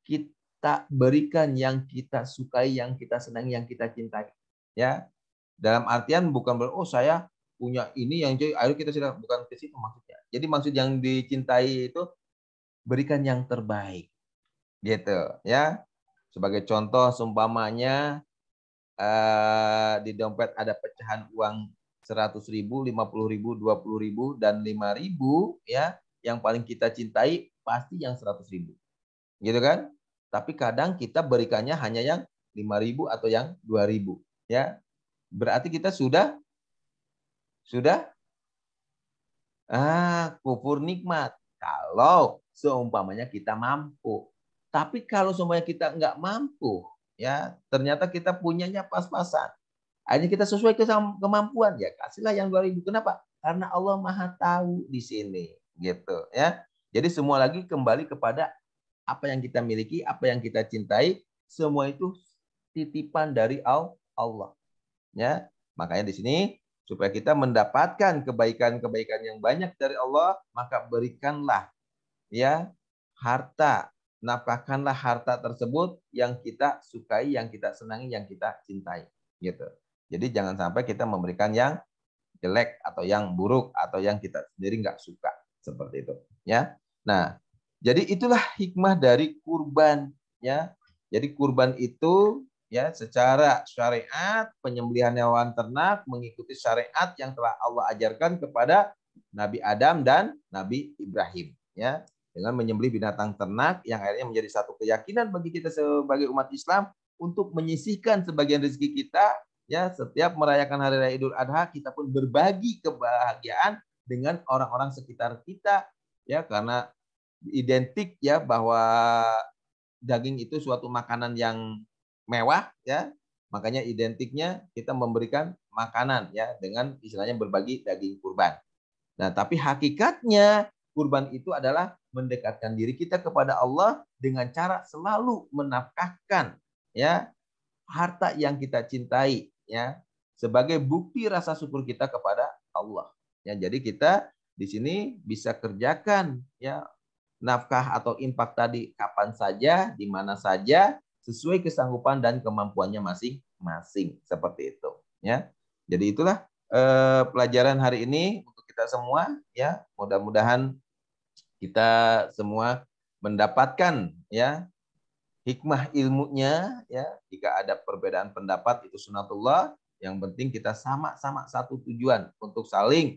kita berikan yang kita sukai, yang kita senangi, yang kita cintai. Ya, dalam artian bukan oh saya punya ini yang jadi, ayo kita sudah, bukan ke situ maksudnya. Jadi maksud yang dicintai itu berikan yang terbaik, gitu. Ya, sebagai contoh, seumpamanya di dompet ada pecahan uang 100.000, 50.000, 20.000, dan 5.000, ya, yang paling kita cintai pasti yang 100.000, gitu kan? Tapi kadang kita berikannya hanya yang 5.000 atau yang 2.000, ya. Berarti kita sudah kufur nikmat. Kalau seumpamanya kita mampu. Tapi kalau seumpamanya kita nggak mampu, ya ternyata kita punyanya pas-pasan. Akhirnya kita sesuai kemampuan, ya kasihlah yang 2.000. Kenapa? Karena Allah Maha tahu di sini, gitu ya. Jadi semua lagi kembali kepada apa yang kita miliki, apa yang kita cintai, semua itu titipan dari Allah, ya. Makanya di sini supaya kita mendapatkan kebaikan-kebaikan yang banyak dari Allah, maka berikanlah ya harta, nafkahkanlah harta tersebut yang kita sukai, yang kita senangi, yang kita cintai, gitu. Jadi jangan sampai kita memberikan yang jelek atau yang buruk atau yang kita sendiri nggak suka, seperti itu, ya. Nah, jadi itulah hikmah dari kurban, ya. Jadi kurban itu ya secara syariat penyembelihan hewan ternak mengikuti syariat yang telah Allah ajarkan kepada Nabi Adam dan Nabi Ibrahim, ya. Dengan menyembelih binatang ternak yang akhirnya menjadi satu keyakinan bagi kita sebagai umat Islam untuk menyisihkan sebagian rezeki kita. Ya, setiap merayakan Hari Raya Idul Adha, kita pun berbagi kebahagiaan dengan orang-orang sekitar kita, ya, karena identik ya bahwa daging itu suatu makanan yang mewah, ya, makanya identiknya kita memberikan makanan ya dengan istilahnya berbagi daging kurban. Nah, tapi hakikatnya kurban itu adalah mendekatkan diri kita kepada Allah dengan cara selalu menafkahkan ya harta yang kita cintai, ya, sebagai bukti rasa syukur kita kepada Allah. Ya, jadi kita di sini bisa kerjakan ya nafkah atau infak tadi kapan saja, di mana saja, sesuai kesanggupan dan kemampuannya masing-masing, seperti itu. Ya, jadi itulah pelajaran hari ini untuk kita semua. Ya, mudah-mudahan kita semua mendapatkan ya hikmah ilmunya, ya. Jika ada perbedaan pendapat itu sunatullah, yang penting kita sama-sama satu tujuan untuk saling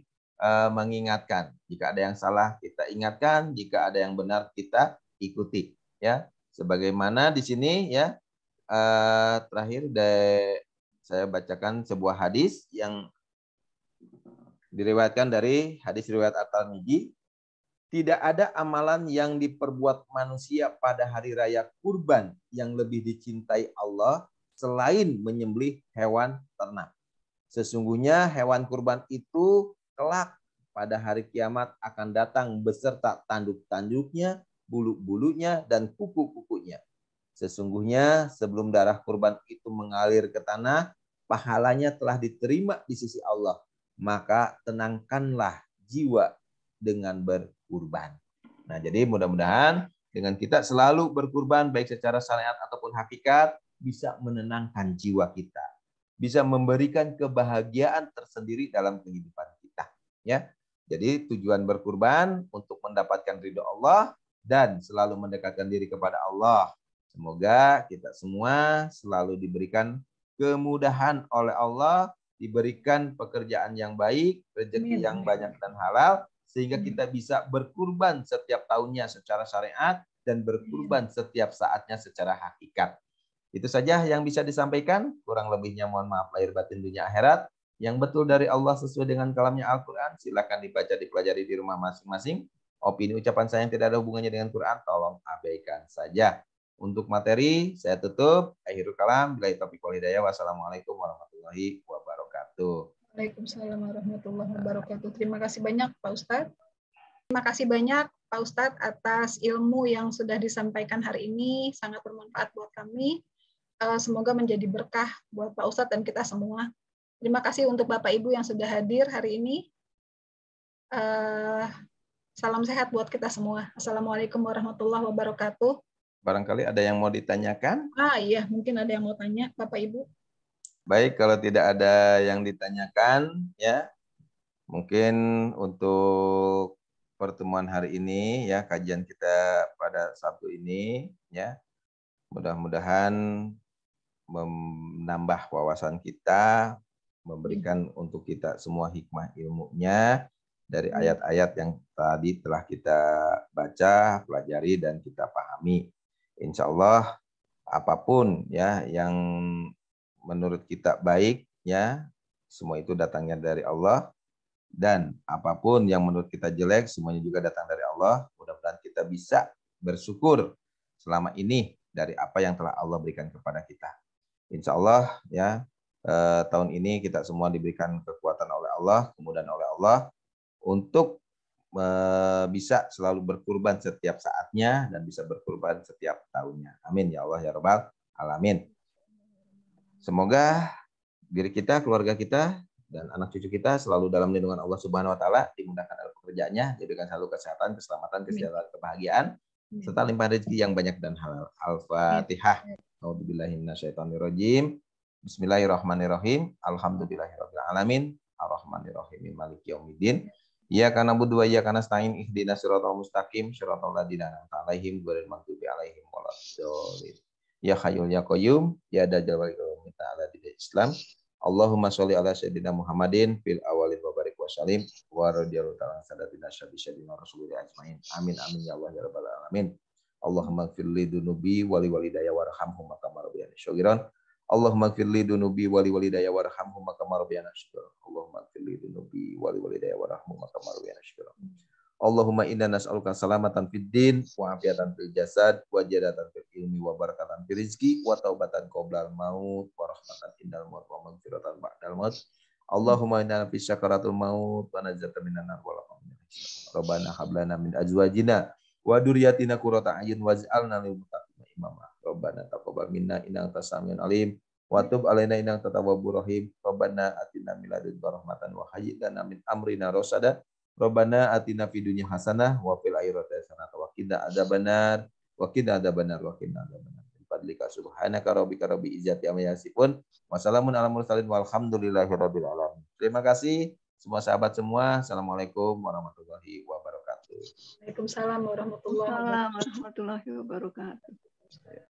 mengingatkan. Jika ada yang salah kita ingatkan, jika ada yang benar kita ikuti, ya. Sebagaimana di sini ya terakhir saya bacakan sebuah hadis yang diriwayatkan dari hadis riwayat At-Tirmidzi. Tidak ada amalan yang diperbuat manusia pada hari raya kurban yang lebih dicintai Allah selain menyembelih hewan ternak. Sesungguhnya hewan kurban itu kelak pada hari kiamat akan datang beserta tanduk-tanduknya, bulu-bulunya, dan kuku-kukunya. Sesungguhnya sebelum darah kurban itu mengalir ke tanah, pahalanya telah diterima di sisi Allah. Maka tenangkanlah jiwa dengan berkurban. Nah, jadi mudah-mudahan dengan kita selalu berkurban baik secara syariat ataupun hakikat bisa menenangkan jiwa kita, bisa memberikan kebahagiaan tersendiri dalam kehidupan kita. Ya, jadi tujuan berkurban untuk mendapatkan ridho Allah dan selalu mendekatkan diri kepada Allah. Semoga kita semua selalu diberikan kemudahan oleh Allah, diberikan pekerjaan yang baik, rezeki yang banyak dan halal, sehingga kita bisa berkurban setiap tahunnya secara syariat dan berkurban setiap saatnya secara hakikat. Itu saja yang bisa disampaikan. Kurang lebihnya mohon maaf lahir batin dunia akhirat. Yang betul dari Allah sesuai dengan kalamnya Al-Quran, silakan dibaca, dipelajari di rumah masing-masing. Opini ucapan saya yang tidak ada hubungannya dengan Quran, tolong abaikan saja. Untuk materi, saya tutup. Akhirul kalam. Billahi taufiq wal hidayah. Wassalamualaikum warahmatullahi wabarakatuh. Waalaikumsalam warahmatullahi wabarakatuh. Terima kasih banyak Pak Ustadz. Terima kasih banyak Pak Ustadz atas ilmu yang sudah disampaikan hari ini. Sangat bermanfaat buat kami. Semoga menjadi berkah buat Pak Ustadz dan kita semua. Terima kasih untuk Bapak Ibu yang sudah hadir hari ini. Salam sehat buat kita semua. Assalamualaikum warahmatullahi wabarakatuh. Barangkali ada yang mau ditanyakan? Iya, mungkin ada yang mau tanya, Bapak Ibu. Baik, kalau tidak ada yang ditanyakan, ya mungkin untuk pertemuan hari ini, ya kajian kita pada Sabtu ini, ya mudah-mudahan menambah wawasan kita, memberikan untuk kita semua hikmah ilmunya dari ayat-ayat yang tadi telah kita baca, pelajari dan kita pahami. Insya Allah apapun ya yang menurut kita baik, ya semua itu datangnya dari Allah, dan apapun yang menurut kita jelek semuanya juga datang dari Allah. Mudah-mudahan kita bisa bersyukur selama ini dari apa yang telah Allah berikan kepada kita. Insya Allah ya tahun ini kita semua diberikan kekuatan oleh Allah, kemudahan oleh Allah untuk bisa selalu berkurban setiap saatnya dan bisa berkurban setiap tahunnya. Amin ya Allah ya Rabbal Alamin. Semoga diri kita, keluarga kita, dan anak cucu kita selalu dalam lindungan Allah Subhanahu wa taala, dimudahkan dalam pekerjaannya, diberikan selalu kesehatan, keselamatan, kesejahteraan, kebahagiaan, serta limpahan rezeki yang banyak dan halal. Al-Fatihah. A'udzubillahi minasyaitonirrajim. Bismillahirrahmanirrahim. Alhamdulillahirabbil alamin. Arrahmanirrahim. Maliki yaumiddin. Iyyaka na'budu wa iyyaka nasta'in. Ihdinas siratal mustaqim, siratal ladzina an'amta 'alaihim ghairil maghdubi 'alaihim waladdallin. Ya Hayyul Ya Qayyum, ya Dajjal wal Ikram ta'ala di Islam. Allahumma sholli ala sayyidina Muhammadin fil awalin wa barik wa salim wa radhiyallahu ta'ala sadatina syabina rasulillah ajmain. Amin amin ya Allah ya rabbal alamin. Allahumma ighfir li dunubi wa li walidayya warhamhum kama rabbayani shaghiran. Allahumma ighfir li dunubi wa li walidayya warhamhum kama rabbayani shaghiran. Allahumma ighfir li dunubi wa li walidayya warhamhum kama rabbayani shaghiran. Allahumma inna nas'aluka salamatan fid din wa afiatan fil jasad wa jadatan fil ilmi wa barakatan fil rizqi wa taubatan qoblal maut wa rahmatan indal maut wa maghfiratan ba'dal maut. Allahumma inna fi syakaratul maut wa najatan minan nar wa laqad Rabbana hab lana min azwajina wa dzurriyyatina qurrata a'yun waj'alna lil muttaqina imama. Rabbana taqabbal minna innaka antas samiul alim wa tub alaina innaka tawwabur rahim. Rabbana atina min ladunka rahmatan wa hayyi lana min amrina rasada. Rabbana atina fid dunya hasanah wa fil akhirati hasanah wa qina adzabannar wa qina adzabannar wa qina adzabannar. Fadlika subhanaka rabbika rabbil izzati amma yasifun wa salamun alal mursalin walhamdulillahi rabbil alamin. Terima kasih semua sahabat semua. Assalamualaikum warahmatullahi wabarakatuh. Waalaikumsalam warahmatullahi wabarakatuh.